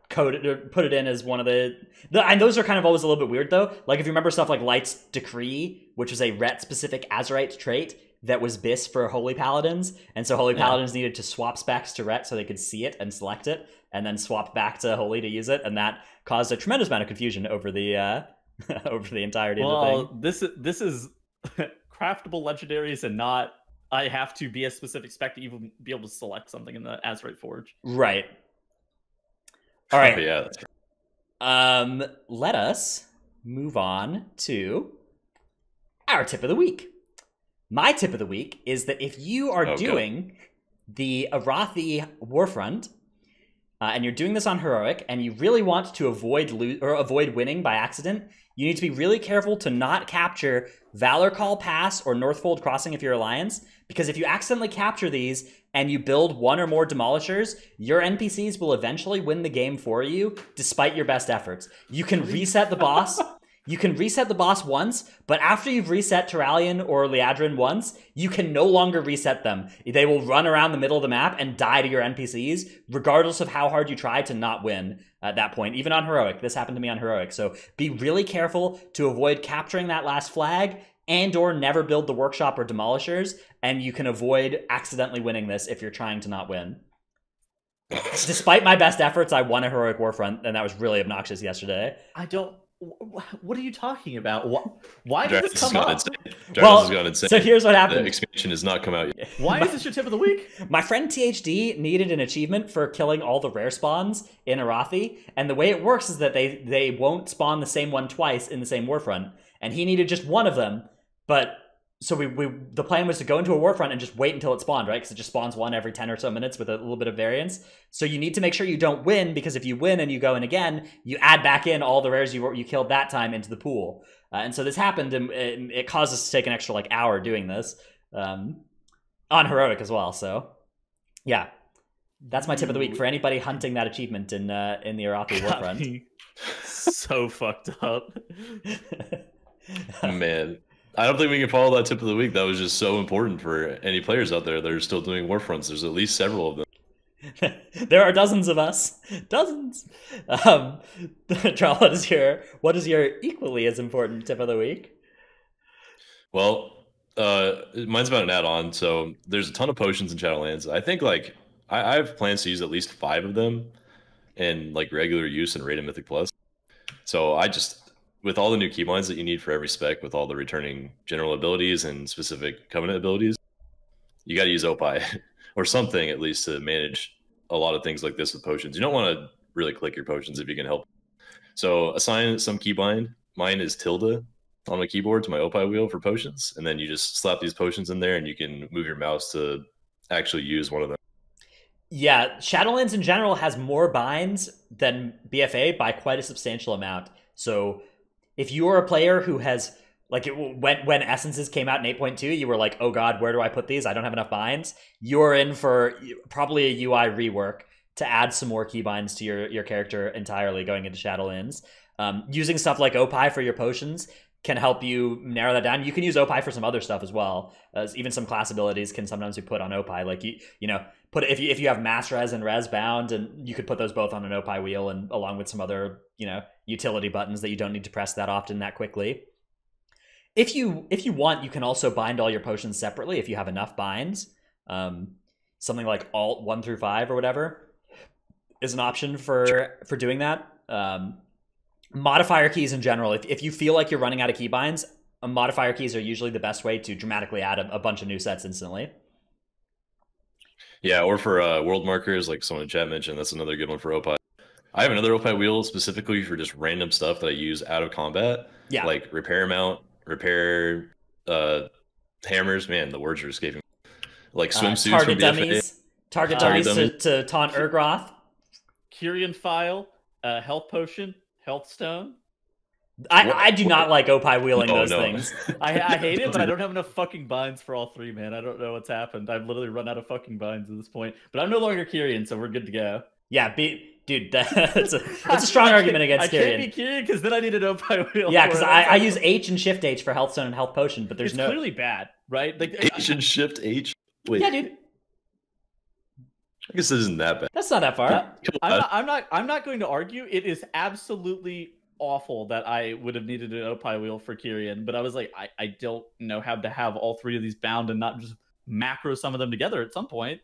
code it or put it in as one of the and those are kind of always a little bit weird though. Like if you remember stuff like Light's Decree, which was a Ret specific Azerite trait that was BIS for Holy Paladins, and so Holy Paladins needed to swap specs to Ret so they could see it and select it, and then swap back to Holy to use it, and that caused a tremendous amount of confusion over the over the entirety of the thing. Well, this is craftable legendaries and not I have to be a specific spec to even be able to select something in the Azerite Forge. Right. All right. Oh, yeah, that's right. Let us move on to our tip of the week. My tip of the week is that if you are doing the Arathi Warfront, and you're doing this on Heroic, and you really want to avoid winning by accident, you need to be really careful to not capture Valor Call Pass or Northfold Crossing if you're Alliance, because if you accidentally capture these and you build one or more Demolishers, your NPCs will eventually win the game for you, despite your best efforts. You can reset the boss. You can reset the boss once, but after you've reset Terralion or Liadrin once, you can no longer reset them. They will run around the middle of the map and die to your NPCs, regardless of how hard you try to not win at that point. Even on Heroic. This happened to me on Heroic. So be really careful to avoid capturing that last flag and or never build the Workshop or Demolishers, and you can avoid accidentally winning this if you're trying to not win. Despite my best efforts, I won a Heroic Warfront, and that was really obnoxious yesterday. What are you talking about? Why did this come up? Well, so here's what happened. The expansion has not come out yet. Why is this your tip of the week? My friend THD needed an achievement for killing all the rare spawns in Arathi, and the way it works is that they won't spawn the same one twice in the same Warfront, and he needed just one of them, but so the plan was to go into a Warfront and just wait until it spawned, right? Because it just spawns one every 10 or so minutes with a little bit of variance. So you need to make sure you don't win, because if you win and you go in again, you add back in all the rares you killed that time into the pool. And so this happened, and it caused us to take an extra hour doing this on Heroic as well. So yeah, that's my tip of the week for anybody hunting that achievement in the Arathi Warfront. So fucked up. Man. I don't think we can follow that tip of the week. That was just so important for any players out there that are still doing Warfronts. There's at least several of them. There are dozens of us. Dozens. Trell, what is your equally as important tip of the week? Well, mine's about an add-on. So there's a ton of potions in Shadowlands. I think I have plans to use at least 5 of them in regular use in Raid and Mythic Plus. So with all the new keybinds that you need for every spec, with all the returning general abilities and specific covenant abilities, you got to use Opie or something at least to manage a lot of things like this with potions. You don't want to really click your potions if you can help. So assign some keybind. Mine is tilde on my keyboard to my Opie wheel for potions, and then you just slap these potions in there and you can move your mouse to actually use one of them. Yeah, Shadowlands in general has more binds than BFA by quite a substantial amount. So if you are a player who has, when Essences came out in 8.2, you were like, oh god, where do I put these? I don't have enough binds. You're in for probably a UI rework to add some more keybinds to your character entirely going into Shadowlands. Using stuff like Opie for your potions can help you narrow that down. You can use Opie for some other stuff as well. Even some class abilities can sometimes be put on Opie. Put if you have mass res and res bound, and you could put those both on an Opie wheel, and along with some other utility buttons that you don't need to press that often that quickly. If you want, you can also bind all your potions separately if you have enough binds. Something like Alt 1 through 5 or whatever is an option for doing that. Modifier keys in general, if you feel like you're running out of keybinds, modifier keys are usually the best way to dramatically add a bunch of new sets instantly. Yeah, or for world markers, like someone in chat mentioned, that's another good one for Opie. I have another Opie wheel specifically for just random stuff that I use out of combat. Yeah. Like repair mount, repair hammers. Man, the words are escaping me. Like swimsuits target from BFA. Dummies. Target dummies to taunt Urgroth. Kyrian file, health potion, health stone. I do not like Opie wheeling those things. I hate it, but I don't have enough fucking binds for all 3, man. I don't know what's happened. I've literally run out of fucking binds at this point. But I'm no longer Kyrian, so we're good to go. Yeah, dude, that's a strong argument against Kyrian. I can't be Kyrian because then I need an Opie wheel. Yeah, because I use H and Shift H for health stone and health potion, but there's it's clearly bad, right? H and Shift H? Wait. Yeah, dude. I guess it isn't that bad. That's not that far. I'm not going to argue. It is absolutely awful that I would have needed an Opie wheel for Kyrian, but I was like, I don't know how to have all three of these bound and not just macro some of them together at some point.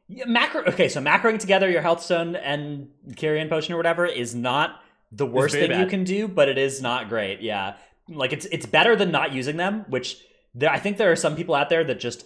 Yeah, okay, so macroing together your health stone and Kyrian potion or whatever is not the worst thing you can do, but it is not great. Yeah, like it's better than not using them, which I think there are some people out there that just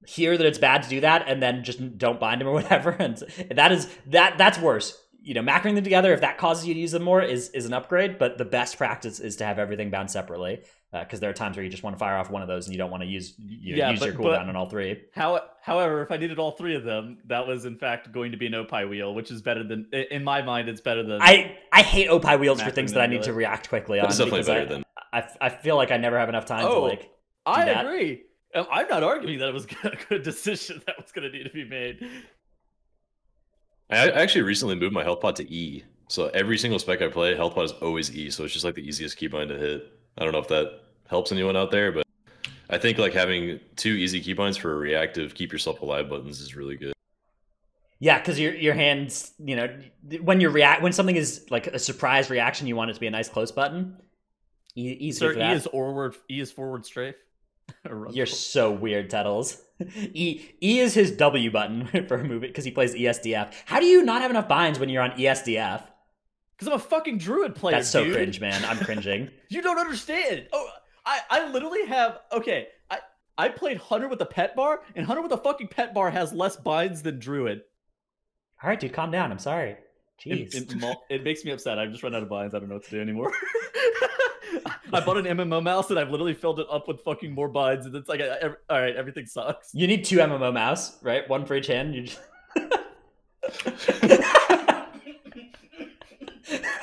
hear that it's bad to do that and then just don't bind them or whatever, and that's worse. You know, macroing them together, if that causes you to use them more, is an upgrade, but the best practice is to have everything bound separately, because there are times where you just want to fire off one of those and you don't want to use your cooldown on all three. However, if I needed all three of them, that was in fact going to be an Opie wheel, which is better than, in my mind, it's better than... I hate Opie wheels for things that I need to react quickly on. It's definitely better than... I feel like I never have enough time to, like, I agree. I'm not arguing that it was a good decision that was going to need to be made. I actually recently moved my health pot to E. So every single spec I play, health pot is always E. So it's just like the easiest keybind to hit. I don't know if that helps anyone out there, but I think like having 2 easy keybinds for reactive keep yourself alive buttons is really good. Yeah, because your hands, you know, when something is like a surprise reaction, you want it to be a nice close button. Easy for that. E is forward strafe. You're so weird, Tettles. E is his W button for a movie because he plays ESDF. How do you not have enough binds when you're on ESDF? Because I'm a fucking druid player. That's so dude. cringe, man. I'm cringing. You don't understand. Oh, I literally have. Okay, I played Hunter with a pet bar, and Hunter with a fucking pet bar has less binds than druid. All right, dude, calm down. I'm sorry. Jeez. It makes me upset. I've just run out of binds. I don't know what to do anymore. I bought an MMO mouse and I've literally filled it up with fucking more binds, and it's like, all right, everything sucks. You need 2 MMO mouse, right? 1 for each hand. You just...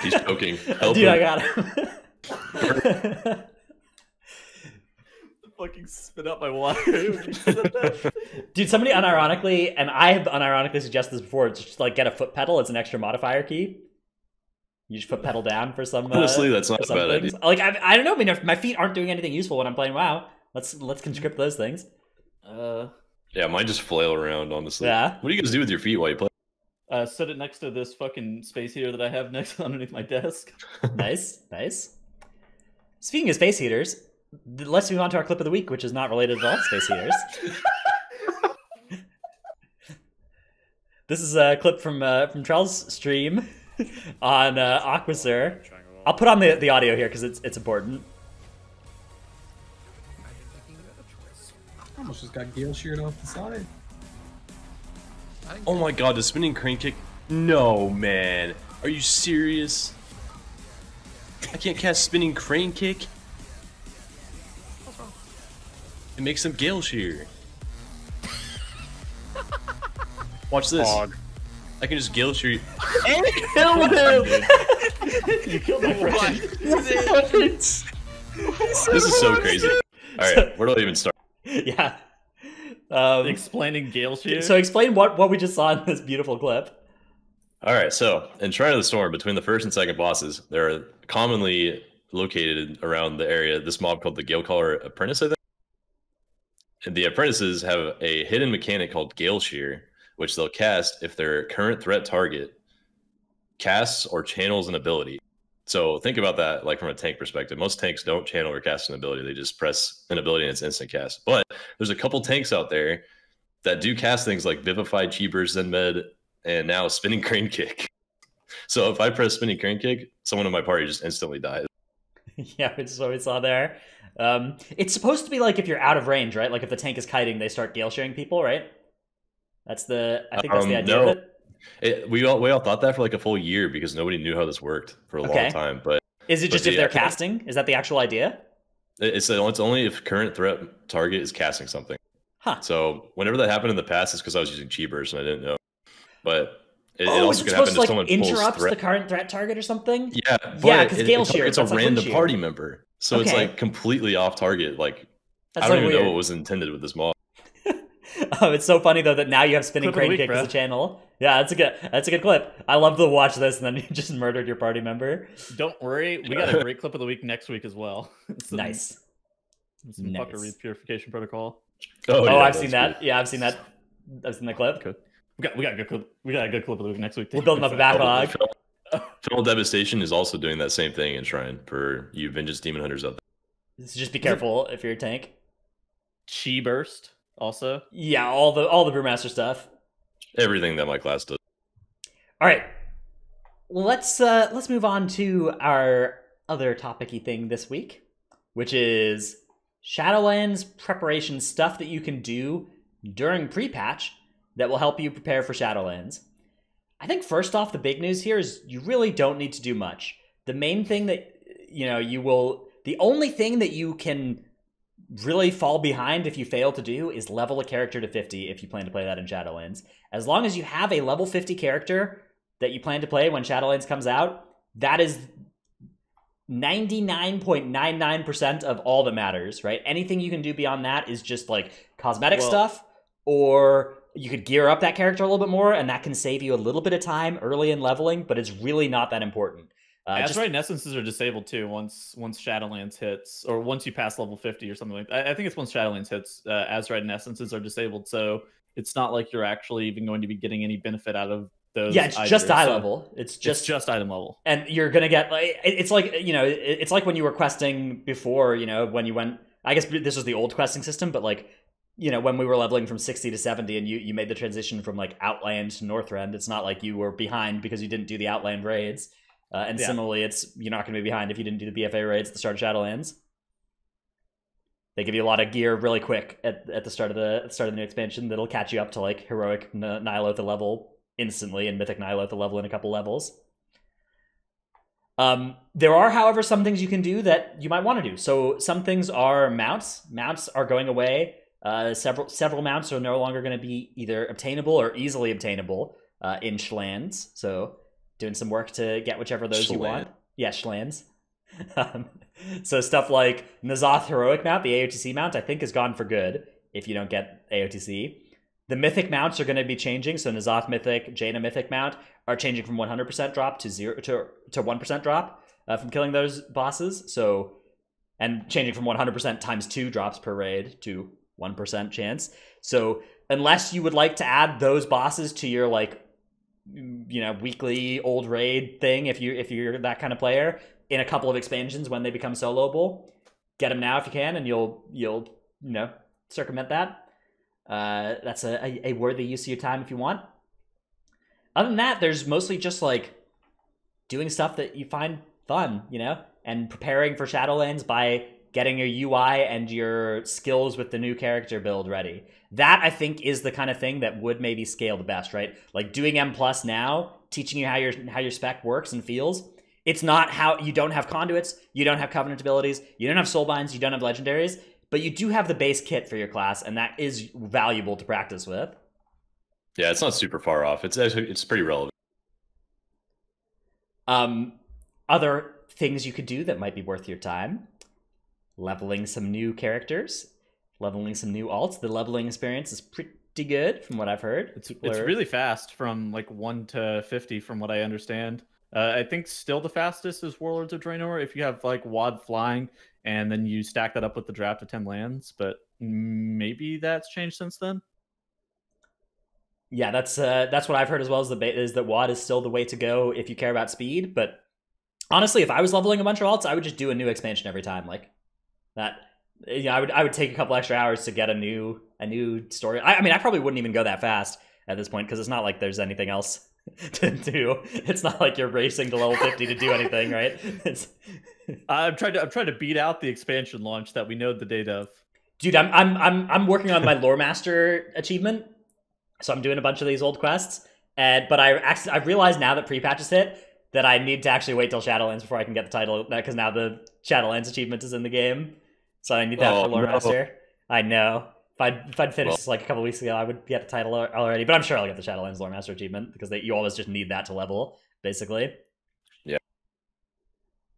He's joking. Help Dude, him. I got him. Fucking spit out my water. Dude, somebody unironically, and I have unironically suggested this before, just like get a foot pedal. It's an extra modifier key. You just foot pedal down for some. Honestly, that's not a bad idea. Like I don't know. I mean, if my feet aren't doing anything useful when I'm playing WoW, let's conscript those things. Yeah, mine just flail around. Honestly. Yeah. What do you guys do with your feet while you play? Set it next to this fucking space heater that I have underneath my desk. Nice, nice. Speaking of space heaters, let's move on to our clip of the week, which is not related at all to space heaters. This is a clip from Trell's stream on Aquasur. I'll put on the audio here because it's important. Almost just got Gale sheared off the side. Oh my god, the spinning crane kick? No, man. Are you serious? I can't cast spinning crane kick? It makes him Gale shear. Watch this. I can just Gale shear you. And kill him! You killed my friend. This is so crazy. Alright, where do I even start? Yeah. Explaining Gale shear. So explain what we just saw in this beautiful clip. Alright, so in Shrine of the Storm, between the first and second bosses, there are commonly located around the area this mob called the Galecaller Apprentice, I think. And the apprentices have a hidden mechanic called Gale Shear, which they'll cast if their current threat target casts or channels an ability. So think about that like from a tank perspective. Most tanks don't channel or cast an ability. They just press an ability and it's instant cast. But there's a couple tanks out there that do cast things like Vivified, Chi Burst, Zen Med, and now Spinning Crane Kick. So if I press Spinning Crane Kick, someone in my party just instantly dies. Yeah, which is what we saw there. It's supposed to be like if you're out of range, right? Like if the tank is kiting, they start gale sharing people, right? I think that's the idea of it. We all thought that for like a full year because nobody knew how this worked for a long time. But is it just if they're casting? Is that the actual idea? It's only if current threat target is casting something. Huh. So whenever that happened in the past, it's because I was using Chi Burst and I didn't know. But it also also could happen to if someone interrupts the current threat target or something. Yeah, because Gale Shear. It's a random party member, so it's like completely off target. Like I don't even know what was intended with this mob. It's so funny though that now you have Spinning Crane Kick as a channel. Yeah, that's a good clip. I love to watch this, and then you just murdered your party member. Don't worry, we got a great clip of the week next week as well. Nice. Some fuckery purification protocol. Oh, yeah, I've seen that. Yeah, I've seen that. I've seen that clip. Okay. We got a good clip. We got a good clip of the week next week. We're building up a backlog. Feral Devastation is also doing that same thing in Shrine for you Vengeance Demon Hunters out there. So just be careful if you're a tank. Chi Burst also. Yeah, all the Brewmaster stuff. Everything that my class does. All right, let's move on to our other topic-y thing this week, which is Shadowlands preparation stuff that you can do during pre-patch that will help you prepare for Shadowlands. I think first off, the big news here is you really don't need to do much. The main thing that, the only thing that you can really fall behind if you fail to do is level a character to 50 if you plan to play that in Shadowlands. As long as you have a level 50 character that you plan to play when Shadowlands comes out, that is 99.99% of all that matters, right? Anything you can do beyond that is just like cosmetic stuff, or you could gear up that character a little bit more, and that can save you a little bit of time early in leveling, but it's really not that important. Azerite and Essences are disabled too once Shadowlands hits, or once you pass level 50 or something like that. I think it's once Shadowlands hits, Azerite and Essences are disabled, so it's not like you're actually even going to be getting any benefit out of those. Yeah, it's just eye level. It's just item level. And you're going to get, like, it's like, it's like when you were questing before, when you went, I guess this was the old questing system, but like, when we were leveling from 60 to 70 and you made the transition from like Outland to Northrend, it's not like you were behind because you didn't do the Outland raids. Similarly, you're not going to be behind if you didn't do the BFA raids at the start of Shadowlands. They give you a lot of gear really quick at the start of the new expansion that'll catch you up to like Heroic Nihilotha level instantly and Mythic Nihilotha level in a couple levels. There are, however, some things you can do that you might want to do. So some things are mounts. Mounts are going away. Several mounts are no longer going to be either obtainable or easily obtainable in Schlands. So doing some work to get whichever of those you want. Yeah, Schlands. So stuff like N'Zoth Heroic mount, the AOTC mount, I think is gone for good if you don't get AOTC. The Mythic mounts are going to be changing. So N'Zoth Mythic, Jaina Mythic mount are changing from 100% drop to 1% drop from killing those bosses. So, and changing from 100% times 2 drops per raid to 1% chance. So unless you would like to add those bosses to your like, weekly old raid thing, if you're that kind of player, in a couple of expansions when they become soloable, get them now if you can, and you'll circumvent that. That's a worthy use of your time if you want. Other than that, there's mostly just like doing stuff that you find fun, and preparing for Shadowlands by getting your UI and your skills with the new character build ready. That, I think, is the kind of thing that would maybe scale the best, right? Like doing M+ now, teaching you how your spec works and feels. It's not how you don't have conduits, you don't have covenant abilities, you don't have soulbinds, you don't have legendaries, but you do have the base kit for your class, and that is valuable to practice with. Yeah, it's not super far off. It's pretty relevant. Other things you could do that might be worth your time: leveling some new characters, leveling some new alts. The leveling experience is pretty good from what I've heard. It's really fast from like 1 to 50 from what I understand. I think still the fastest is Warlords of Draenor if you have like WAD flying and then you stack that up with the draft of 10 lands, but maybe that's changed since then. Yeah, that's what I've heard as well, is that WAD is still the way to go if you care about speed. But honestly, if I was leveling a bunch of alts, I would just do a new expansion every time. Like that, I would take a couple extra hours to get a new story. I mean, I probably wouldn't even go that fast at this point because it's not like there's anything else to do. It's not like you're racing to level 50 to do anything, right? I'm trying to beat out the expansion launch that we know the date of. Dude, I'm working on my Lore Master achievement, so I'm doing a bunch of these old quests. But I realized now that pre-patch is hit that I need to actually wait till Shadowlands before I can get the title, because now the Shadowlands achievement is in the game, so I need that for Lore Master. I know. If I'd finished this like a couple weeks ago, I would get the title already. But I'm sure I'll get the Shadowlands Lore Master achievement because you always just need that to level, basically. Yeah.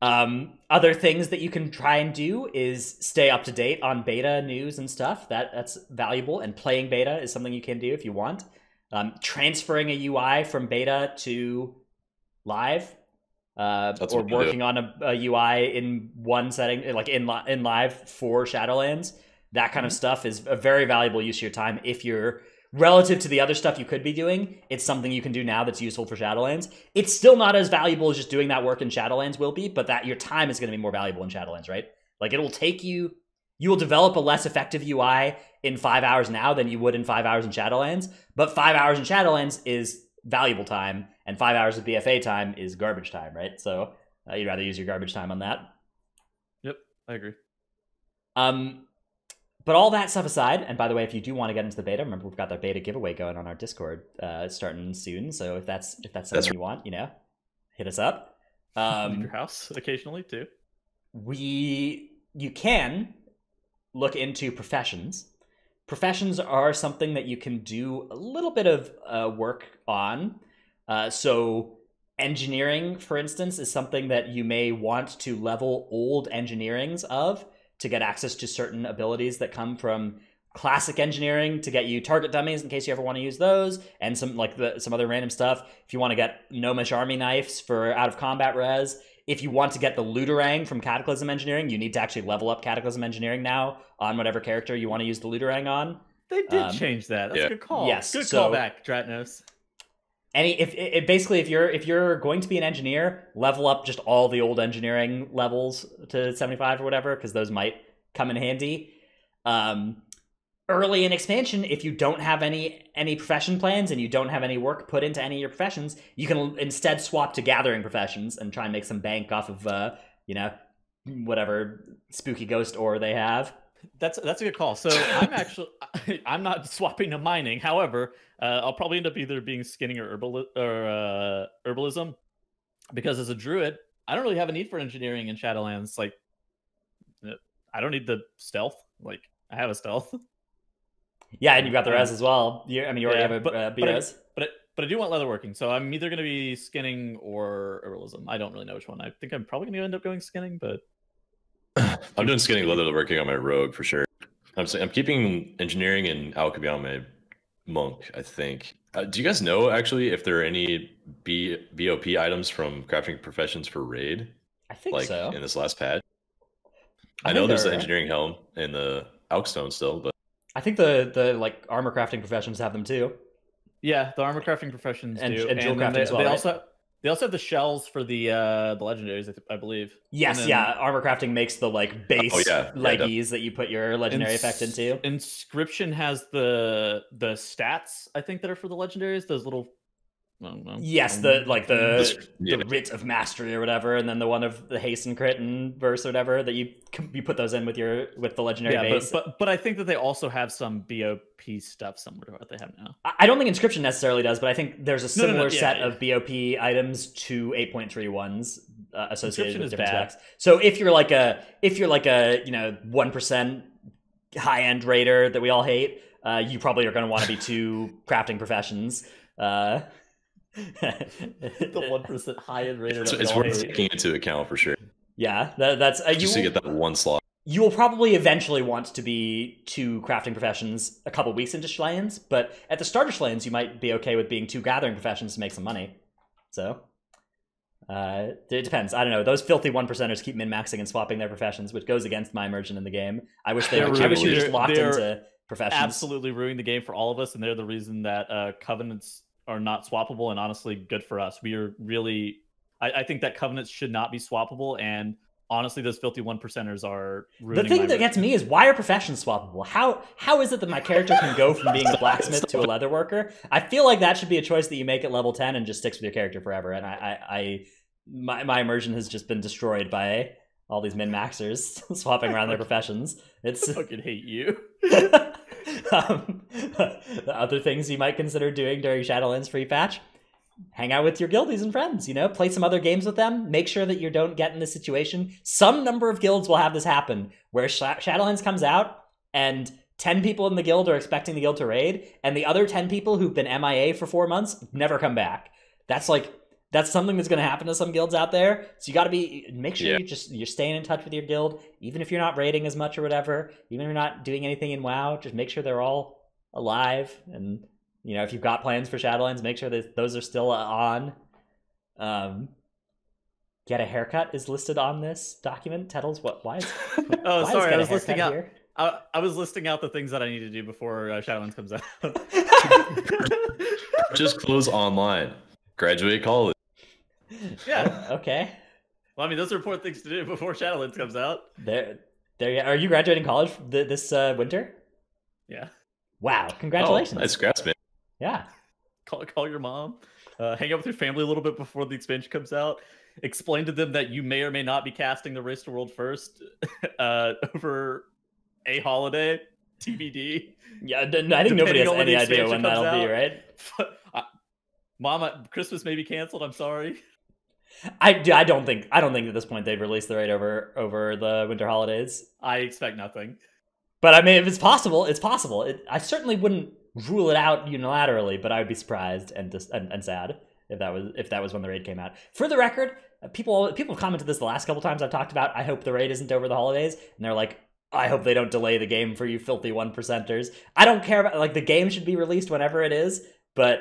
Other things that you can try and do is stay up to date on beta news and stuff. That's valuable, and playing beta is something you can do if you want. Transferring a UI from beta to live, or working on a UI in one setting, like in live for Shadowlands. That kind of stuff is a very valuable use of your time if you're relative to the other stuff you could be doing, it's something you can do now that's useful for Shadowlands. It's still not as valuable as just doing that work in Shadowlands will be, but that your time is going to be more valuable in Shadowlands, right? Like, it'll take you will develop a less effective UI in 5 hours now than you would in 5 hours in Shadowlands, but 5 hours in Shadowlands is valuable time, and 5 hours of BFA time is garbage time, right? So you'd rather use your garbage time on that. Yep, I agree. But all that stuff aside, and by the way, if you do want to get into the beta, remember we've got the beta giveaway going on our Discord starting soon. So if that's something you want, hit us up. Leave your house occasionally too. You can look into professions. Professions are something that you can do a little bit of work on. So engineering, for instance, is something that you may want to level old engineerings of to get access to certain abilities that come from classic engineering to get you target dummies in case you ever want to use those, and some other random stuff. If you want to get Gnomish army knives for out of combat res, if you want to get the Looterang from Cataclysm Engineering, you need to actually level up Cataclysm Engineering now on whatever character you want to use the Looterang on. They did change that. That's a good call. Yes, good callback, Dratnos. If you're going to be an engineer, level up just all the old engineering levels to 75 or whatever, because those might come in handy. Early in expansion, if you don't have any profession plans and you don't have any work put into any of your professions, you can instead swap to gathering professions and try and make some bank off of whatever spooky ghost ore they have. That's a good call. So I'm not swapping to mining. However, I'll probably end up either being skinning or herbalism, because as a druid, I don't really have a need for engineering in Shadowlands. Like, I don't need the stealth. Like, I have a stealth. Yeah, and you've got the res as well. You already have a B-res. But I do want leatherworking, so I'm either going to be skinning or herbalism. I don't really know which one. I think I'm probably going to end up going skinning, but I'm doing skinning leatherworking on my rogue for sure. I'm keeping engineering and alchemy on my monk, I think. Do you guys know actually if there are any BOP items from crafting professions for raid? I think so. In this last patch. I know there's the engineering helm and the Alkstone still, but I think the like armor crafting professions have them too. Yeah, the armor crafting professions and do. And jewel crafting as well. They also have the shells for the legendaries, I believe. Yes, armor crafting makes the like base leggies that you put your legendary effect into. Inscription has the stats, I think, that are for the legendaries. Those little. Yes, the writ of mastery or whatever, and then the one of the haste and crit and verse or whatever that you put those in with the legendary base. But I think that they also have some BOP stuff similar to what they have now. I don't think Inscription necessarily does, but I think there's a similar set of BOP items to 8.3 ones associated with different specs. So if you're like a 1% high end raider that we all hate, you probably are going to want to be two crafting professions. The 1% high-end raider. It's worth taking into account for sure. Yeah, that's just to get that one slot. You will probably eventually want to be two crafting professions a couple weeks into Shlans, but at the starter Shlans, you might be okay with being two gathering professions to make some money. So it depends. I don't know. Those filthy 1%ers keep min-maxing and swapping their professions, which goes against my immersion in the game. I wish we were just locked into professions. Absolutely ruining the game for all of us, and they're the reason that covenants are not swappable, and honestly good for us. We are really I think that covenants should not be swappable, and honestly those filthy 1%ers are ruining the thing that gets me is, why are professions swappable? How is it that my character can go from being a blacksmith to a leather worker? I feel like that should be a choice that you make at level 10 and just sticks with your character forever, and my immersion has just been destroyed by all these min-maxers swapping around their professions. I fucking hate you. The other things you might consider doing during Shadowlands free patch: hang out with your guildies and friends, play some other games with them. Make sure that you don't get in this situation. Some number of guilds will have this happen, where Shadowlands comes out and 10 people in the guild are expecting the guild to raid, and the other 10 people who've been MIA for 4 months never come back. That's something that's going to happen to some guilds out there. So you got to make sure you're staying in touch with your guild, even if you're not raiding as much or whatever, even if you're not doing anything in WoW, just make sure they're all alive. And, if you've got plans for Shadowlands, make sure that those are still on. Get a haircut is listed on this document. Tettles, why is sorry, I was listing out. I was listing out the things that I need to do before Shadowlands comes out. Just close online. Graduate college. Yeah. Okay. Well, I mean, those are important things to do before Shadowlands comes out. There. Are you graduating college this winter? Yeah. Wow! Congratulations. Oh, nice grasp, man. Yeah. Call your mom. Hang out with your family a little bit before the expansion comes out. Explain to them that you may or may not be casting the Race to World first over a holiday. TBD. Yeah, I think nobody has any idea when that'll be, right? Mom, Christmas may be canceled. I'm sorry. I don't think at this point they've released the raid over the winter holidays. I expect nothing. But I mean, if it's possible, it's possible. I certainly wouldn't rule it out unilaterally, but I would be surprised and sad if that was when the raid came out. For the record, people have commented this the last couple times I've talked about. I hope the raid isn't over the holidays, and they're like, I hope they don't delay the game for you filthy 1%ers. I don't care about, like, the game should be released whenever it is, but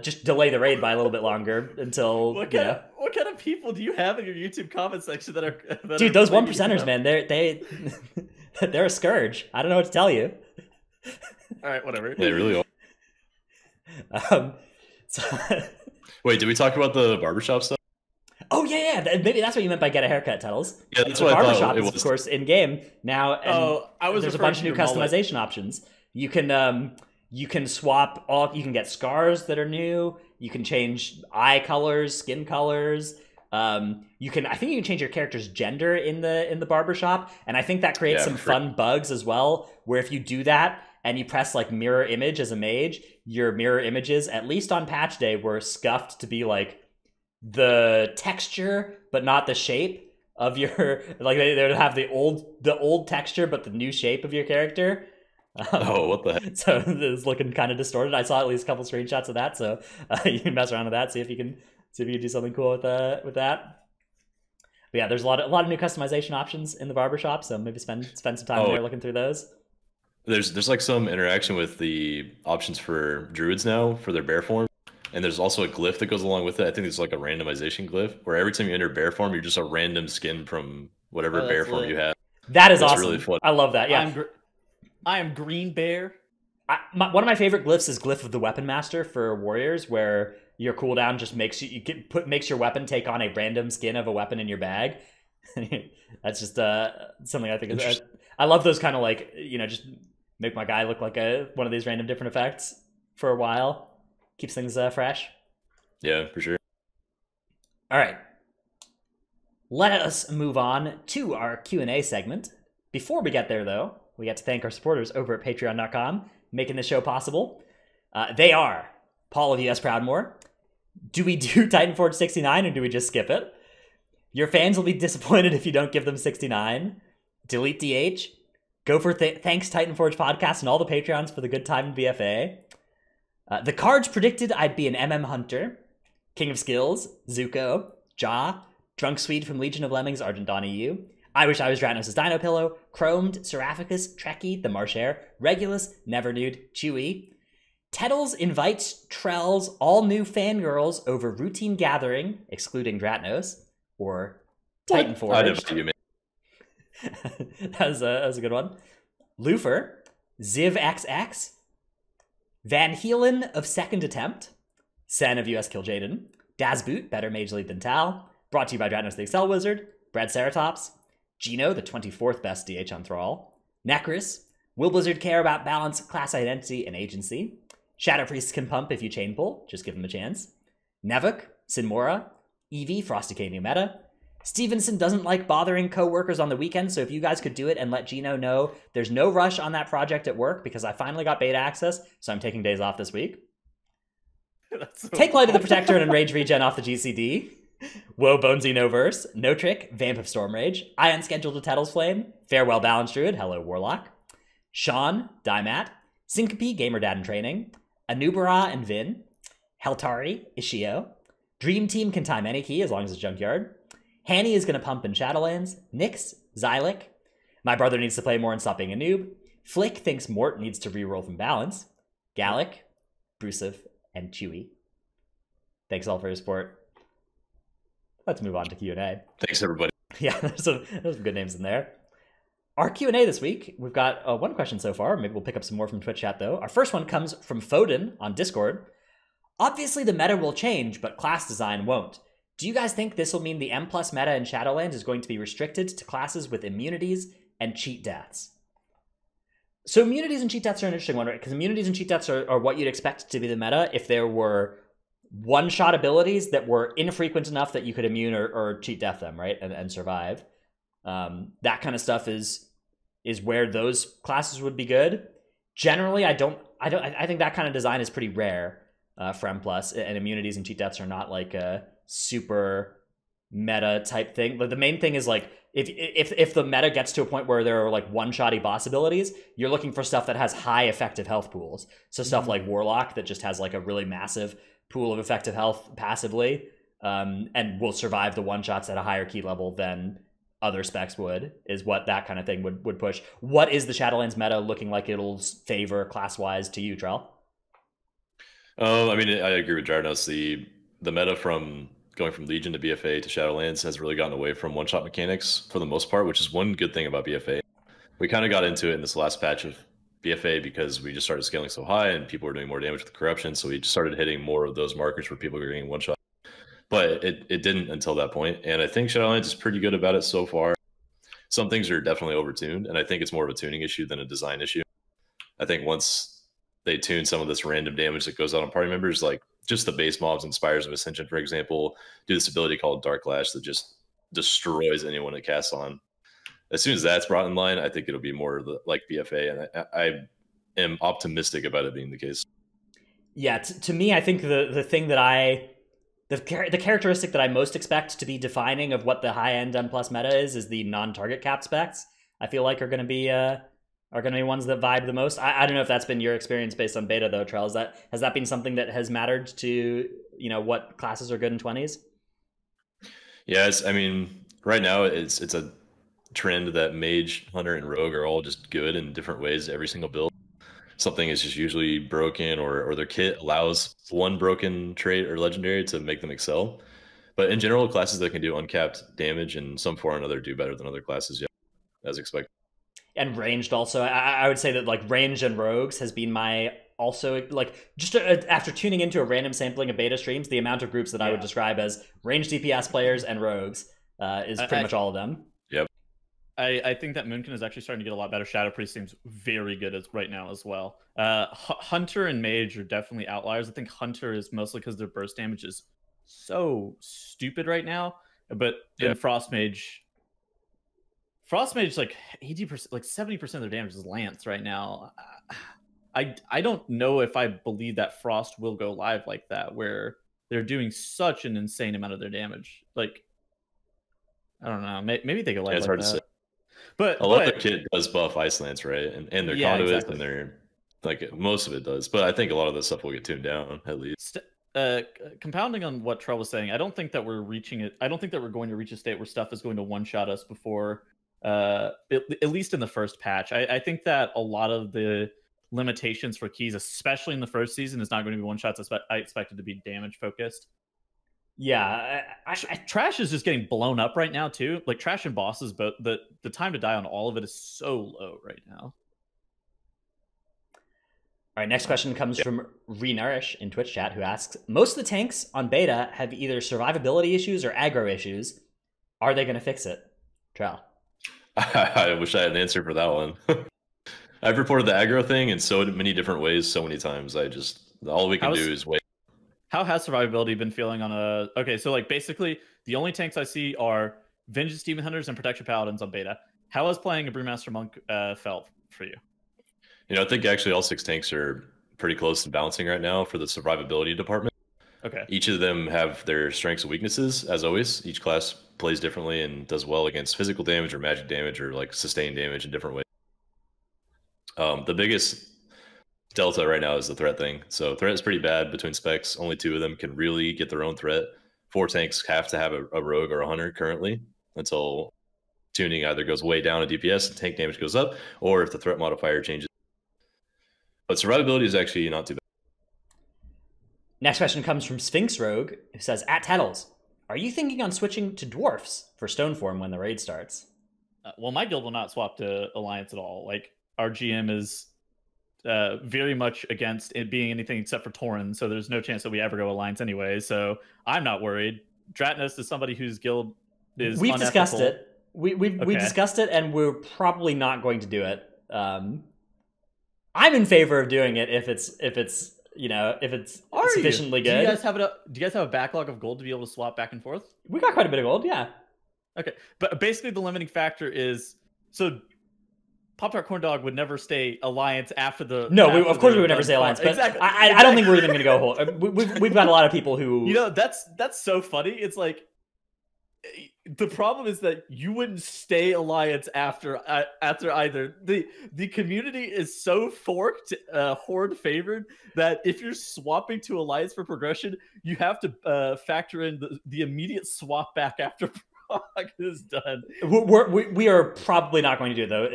just delay the raid by a little bit longer until what kind of people do you have in your YouTube comment section that are dude, those 1%ers, man, they're a scourge. I don't know what to tell you. All right, whatever. They really are. Wait, did we talk about the barbershop stuff? Oh yeah. Maybe that's what you meant by get a haircut, Tuttles. Yeah, that's what I thought. Barbershop is, of course, in game now. And there's a bunch of new customization options. You can swap all. You can get scars that are new. You can change eye colors, skin colors. I think you can change your character's gender in the barbershop, and I think that creates some fun bugs as well. Where if you do that and you press like mirror image as a mage, your mirror images, at least on patch day, were scuffed to be like the texture but not the shape of your, like they would have the old texture but the new shape of your character. What the heck? So it's looking kind of distorted. I saw at least a couple screenshots of that, so you can mess around with that, see if you can do something cool with that. But yeah, there's a lot of new customization options in the barbershop, so maybe spend some time there looking through those. There's like some interaction with the options for druids now for their bear form. And there's also a glyph that goes along with it. I think it's like a randomization glyph where every time you enter bear form, you're just a random skin from whatever bear form you have. That is That's awesome. Really fun. I love that. Yeah, I am Green Bear. One of my favorite glyphs is Glyph of the Weapon Master for warriors, where your cooldown just makes your weapon take on a random skin of a weapon in your bag. That's just something I think is. I love those kind of like, just make my guy look like one of these random different effects for a while. Keeps things fresh. Yeah, for sure. All right. Let us move on to our Q&A segment. Before we get there, though, we got to thank our supporters over at patreon.com, making this show possible. They are Paul of US Proudmore. Do we do Titanforge 69 or do we just skip it? Your fans will be disappointed if you don't give them 69. Delete DH. Go for thanks Titanforge Podcast and all the Patreons for the good time in BFA. The cards predicted I'd be an MM Hunter. King of Skills, Zuko, Ja, Drunk Swede from Legion of Lemmings, Argent Dawn EU. I Wish I Was Dratnos' Dino Pillow, Chromed, Seraphicus, Trekkie, The Marshare, Regulus, Nevernude, Chewy. Tettles invites Trell's all-new fangirls over routine gathering, excluding Dratnos, or Titanforge. I never see you, man. that was a good one. Lufer, Ziv XX, Van Heelen of Second Attempt, Sen of US Kill Jaden, Dazboot, Better Mage Lead Than Tal, brought to you by Dratnos the Excel Wizard, Brad Ceratops, Gino, the 24th best DH on Thrall, Necris, Will Blizzard care about balance, class identity, and agency? Shadow Priests can pump if you chain pull, just give them a chance. Nevuk, Sinmora, Eevee, Frosty K New Meta. Stevenson doesn't like bothering co-workers on the weekend, so if you guys could do it and let Gino know there's no rush on that project at work because I finally got beta access, so I'm taking days off this week. Take Light of the Protector and Enrage Regen off the GCD. Woe Bonesy No Verse, No Trick, Vamp of Stormrage, I Unscheduled to Tettle's Flame, Farewell Balanced Druid, Hello Warlock, Sean, Dymat, Syncope, Gamer Dad in Training, Anubara and Vin, Heltari, Ishio, Dream Team can time any key as long as it's Junkyard, Hanny is going to pump in Shadowlands, Nyx, Xylic, My Brother needs to play more and stop being a noob, Flick thinks Mort needs to reroll from balance, Gallic, Brusive, and Chewy. Thanks all for your support. Let's move on to Q&A. Thanks, everybody. Yeah, there's some good names in there. our Q&A this week, we've got one question so far. Maybe we'll pick up some more from Twitch chat, though. Our first one comes from Foden on Discord. Obviously, the meta will change, but class design won't. Do you guys think this will mean the M+ meta in Shadowlands is going to be restricted to classes with immunities and cheat deaths? So immunities and cheat deaths are an interesting one, right? Because immunities and cheat deaths are what you'd expect to be the meta if there were one-shot abilities that were infrequent enough that you could immune or cheat death them, right? And survive. That kind of stuff is where those classes would be good. Generally, I think that kind of design is pretty rare for M+, and immunities and cheat deaths are not like a super meta type thing. But the main thing is like if the meta gets to a point where there are like one-shotty boss abilities, you're looking for stuff that has high effective health pools. So stuff like Warlock that just has like a really massive pool of effective health passively, and will survive the one-shots at a higher key level than other specs would, is what that kind of thing would push. What is the Shadowlands meta looking like it'll favor class-wise to you, Trell? I mean, I agree with Jarnos. The meta from going from Legion to BFA to Shadowlands has really gotten away from one-shot mechanics for the most part, which is one good thing about BFA. We kind of got into it in this last patch of BFA because we just started scaling so high and people were doing more damage with corruption, so we just started hitting more of those markers where people are getting one-shot. But it didn't until that point, and I think Shadowlands is pretty good about it so far. Some things are definitely overtuned, and I think it's more of a tuning issue than a design issue. I think once they tune some of this random damage that goes out on party members, like just the base mobs and Spires of Ascension, for example, do this ability called Dark Lash that just destroys anyone it casts on. As soon as that's brought in line, I think it'll be more like BFA, and I am optimistic about it being the case. Yeah, to me, I think the thing that the characteristic that I most expect to be defining of what the high-end M+ meta is the non-target cap specs. I feel like are going to be ones that vibe the most. I don't know if that's been your experience based on beta though, Trell. Has that been something that has mattered to what classes are good in 20s? Yes, I mean right now it's a trend that Mage, Hunter, and Rogue are all just good in different ways every single build. Something is just usually broken or their kit allows one broken trait or legendary to make them excel. But in general, classes that can do uncapped damage in some form or another do better than other classes, yeah, as expected. And ranged also. I would say that like ranged and rogues has been my also like just after tuning into a random sampling of beta streams, the amount of groups that I would describe as ranged DPS players and rogues is pretty much all of them. Yep. I think that Moonkin is actually starting to get a lot better. Shadow Priest seems very good right now as well. Hunter and Mage are definitely outliers. I think Hunter is mostly because their burst damage is so stupid right now. But in Frost Mage like 80%, like 70% of their damage is Lance right now. I don't know if I believe that Frost will go live like that, where they're doing such an insane amount of their damage. Like, I don't know. Maybe they go live it's like hard that. to say. But a lot of the kit does buff Ice Lance, right? And their conduits exactly. and their most of it does. But I think a lot of this stuff will get tuned down at least. Compounding on what Trell was saying, I don't think that we're reaching it. I don't think that we're going to reach a state where stuff is going to one-shot us before, at least in the first patch. I think that a lot of the limitations for keys, especially in the first season, is not going to be one-shots. I expect it to be damage-focused. Yeah, Trash is just getting blown up right now too. Like Trash and bosses, but the time to die on all of it is so low right now. All right, next question comes from Renourish in Twitch chat, who asks, most of the tanks on beta have either survivability issues or aggro issues. Are they going to fix it? Trell. I wish I had an answer for that one. I've reported the aggro thing in so many different ways so many times. All we can do is wait. How has survivability been feeling on a... Okay, so like basically the only tanks I see are Vengeance Demon Hunters and Protection Paladins on beta. How has playing a Brewmaster Monk felt for you? I think actually all 6 tanks are pretty close to balancing right now for the survivability department. Okay. Each of them have their strengths and weaknesses, as always. Each class plays differently and does well against physical damage or magic damage or like sustained damage in different ways. The biggest delta right now is the threat thing. So threat is pretty bad between specs. Only 2 of them can really get their own threat. 4 tanks have to have a rogue or a hunter currently until tuning either goes way down at DPS and tank damage goes up, or if the threat modifier changes. But survivability is actually not too bad. Next question comes from Sphinx Rogue, who says, at Tettles, are you thinking on switching to dwarfs for Stoneform when the raid starts? Well, my guild will not swap to Alliance at all. Like, our GM is very much against it being anything except for Tauren, so there's no chance that we ever go Alliance anyway. So I'm not worried. Dratnos is somebody whose guild is We've unethical. discussed it. We discussed it, and we're probably not going to do it. I'm in favor of doing it if it's sufficiently good. Do you guys have a backlog of gold to be able to swap back and forth? We got quite a bit of gold, yeah. Okay, but basically the limiting factor is so Pop-Tart Corn Dog would never stay Alliance after the. No, of course we would never stay Alliance, but exactly. I don't think we're even going to go whole. We've got a lot of people who. That's so funny. It's like the problem is that you wouldn't stay Alliance after either. The community is so forked, Horde favored, that if you're swapping to Alliance for progression, you have to factor in the immediate swap back after Prog is done. We are probably not going to do it, though.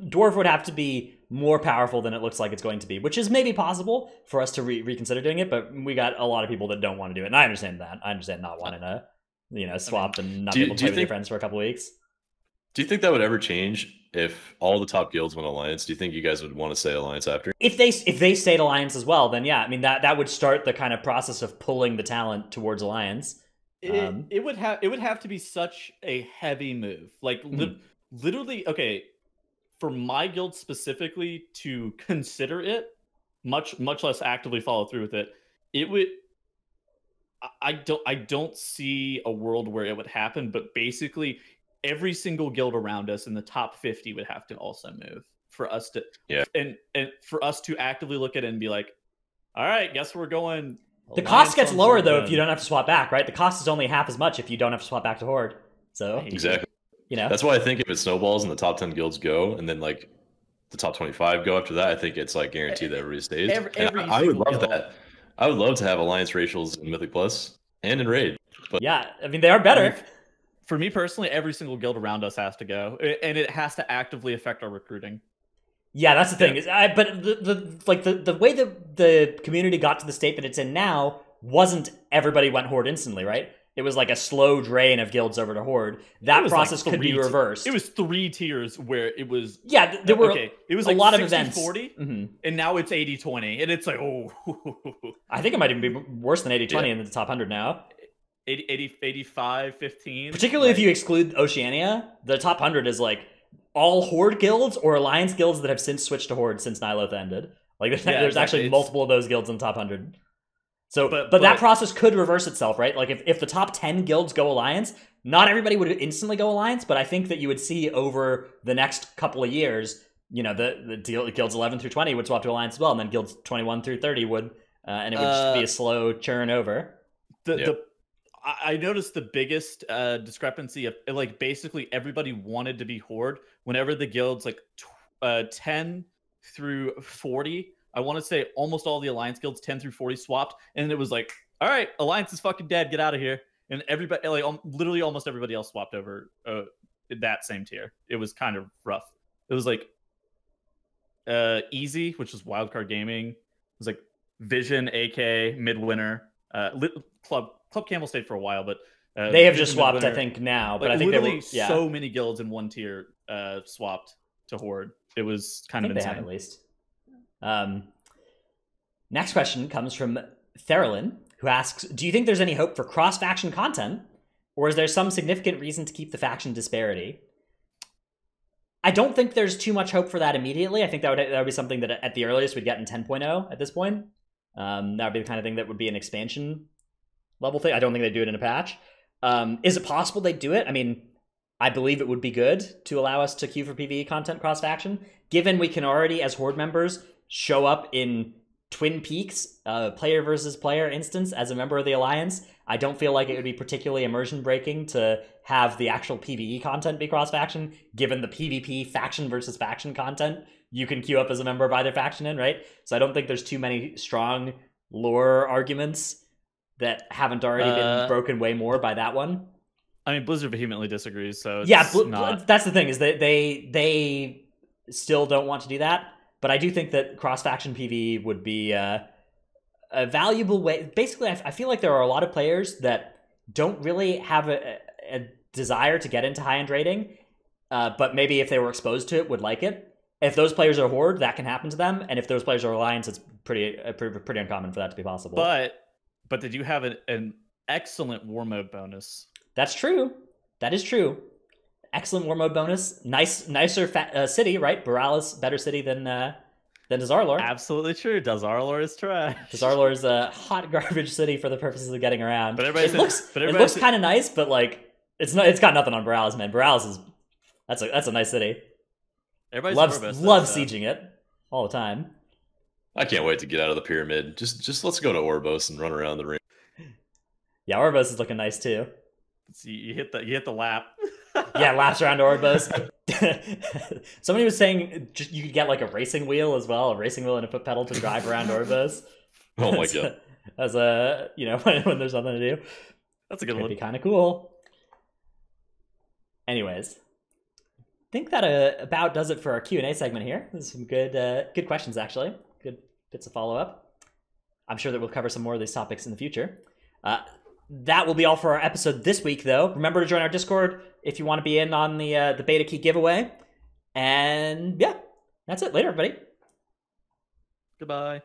Dwarf would have to be more powerful than it looks like it's going to be, which is maybe possible for us to reconsider doing it, but we got a lot of people that don't want to do it, and I understand that. I understand not wanting to swap and not be able to play with your friends for a couple of weeks. Do you think that would ever change if all the top guilds went Alliance? Do you think you guys would want to stay Alliance after? If they stayed Alliance as well, then yeah. I mean that would start the kind of process of pulling the talent towards Alliance. It would have to be such a heavy move. Like literally, okay, for my guild specifically to consider it, much less actively follow through with it, it would. I don't see a world where it would happen, but basically every single guild around us in the top 50 would have to also move for us to and for us to actively look at it and be like, all right, guess we're going. The cost gets lower though if you don't have to swap back, right? The cost is only half as much if you don't have to swap back to Horde. So exactly, that's why I think if it snowballs and the top 10 guilds go, and then like the top 25 go after that, I think it's like guaranteed that everybody stays. I would love that. I would love to have Alliance racials in Mythic Plus and in Raid. But yeah, I mean, they are better. For me personally, every single guild around us has to go, and it has to actively affect our recruiting. Yeah, that's the thing. But the way that the community got to the state that it's in now wasn't everybody went Horde instantly, right? It was like a slow drain of guilds over to Horde. That process could be reversed. It was 3 tiers where it was... Yeah, there were it was a like lot of 60, events. 40, and now it's 80-20. And it's like, oh... I think it might even be worse than 80-20 in the top 100 now. 85-15. Particularly if you exclude Oceania, the top 100 is like all Horde guilds or Alliance guilds that have since switched to Horde since Nyloth ended. Like there's actually multiple of those guilds in the top 100. So, but that process could reverse itself, right? Like if the top 10 guilds go Alliance, not everybody would instantly go Alliance, but I think that you would see over the next couple of years, the guilds 11 through 20 would swap to Alliance as well, and then guilds 21 through 30 would, and it would just be a slow churn over. I noticed the biggest discrepancy of like basically everybody wanted to be Horde whenever the guilds like 10 through 40. I want to say almost all the Alliance guilds 10 through 40 swapped, and it was like, all right, Alliance is fucking dead, get out of here. And everybody, like literally almost everybody else swapped over that same tier. It was kind of rough. It was like Easy, which was Wildcard Gaming. It was like Vision, AK, Midwinter, Club Camel stayed for a while, but they have just swapped, I think, now. But like, I think literally so many guilds in one tier swapped to Horde. It was kind of insane. They have at least. Next question comes from Therorin, who asks, do you think there's any hope for cross-faction content, or is there some significant reason to keep the faction disparity? I don't think there's too much hope for that immediately. I think that would be something that at the earliest we'd get in 10.0 at this point. That would be the kind of thing that would be an expansion level thing. I don't think they'd do it in a patch. Is it possible they'd do it? I mean, I believe it would be good to allow us to queue for PvE content cross-faction, given we can already, as Horde members, show up in Twin Peaks, player versus player instance as a member of the Alliance. I don't feel like it would be particularly immersion breaking to have the actual PvE content be cross-faction, given the PvP faction versus faction content you can queue up as a member of either faction in, right? So I don't think there's too many strong lore arguments that haven't already been broken way more by that one. I mean, Blizzard vehemently disagrees, so it's that's the thing, is that they still don't want to do that. But I do think that cross-faction PvE would be a valuable way. Basically, I feel like there are a lot of players that don't really have a desire to get into high-end raiding, but maybe if they were exposed to it, would like it. If those players are Horde, that can happen to them, and if those players are Alliance, it's pretty uncommon for that to be possible. But did you have an excellent war mode bonus? That's true. That is true. Excellent war mode bonus. Nicer city, right? Borealis, better city than Dazarlor. Absolutely true. Dazarlor is trash. Dazarlor is a hot garbage city for the purposes of getting around. But it looks kind of nice, but like it's got nothing on Borealis, man. Borealis is that's a nice city. Everybody's love sieging it all the time. I can't wait to get out of the pyramid. Just let's go to Orbos and run around the ring. Yeah, Orbos is looking nice too. So you hit the lap. Yeah, laps around Orbos. Somebody was saying you could get like a racing wheel as well, a racing wheel and a foot pedal to drive around Orbos. Oh my god! As a when there's nothing to do, That's a good one. Could be kind of cool. Anyways, I think that about does it for our Q&A segment here. There's some good questions actually. Good bits of follow up. I'm sure that we'll cover some more of these topics in the future. That will be all for our episode this week, though. Remember to join our Discord if you want to be in on the beta key giveaway. And yeah, that's it. Later, everybody. Goodbye.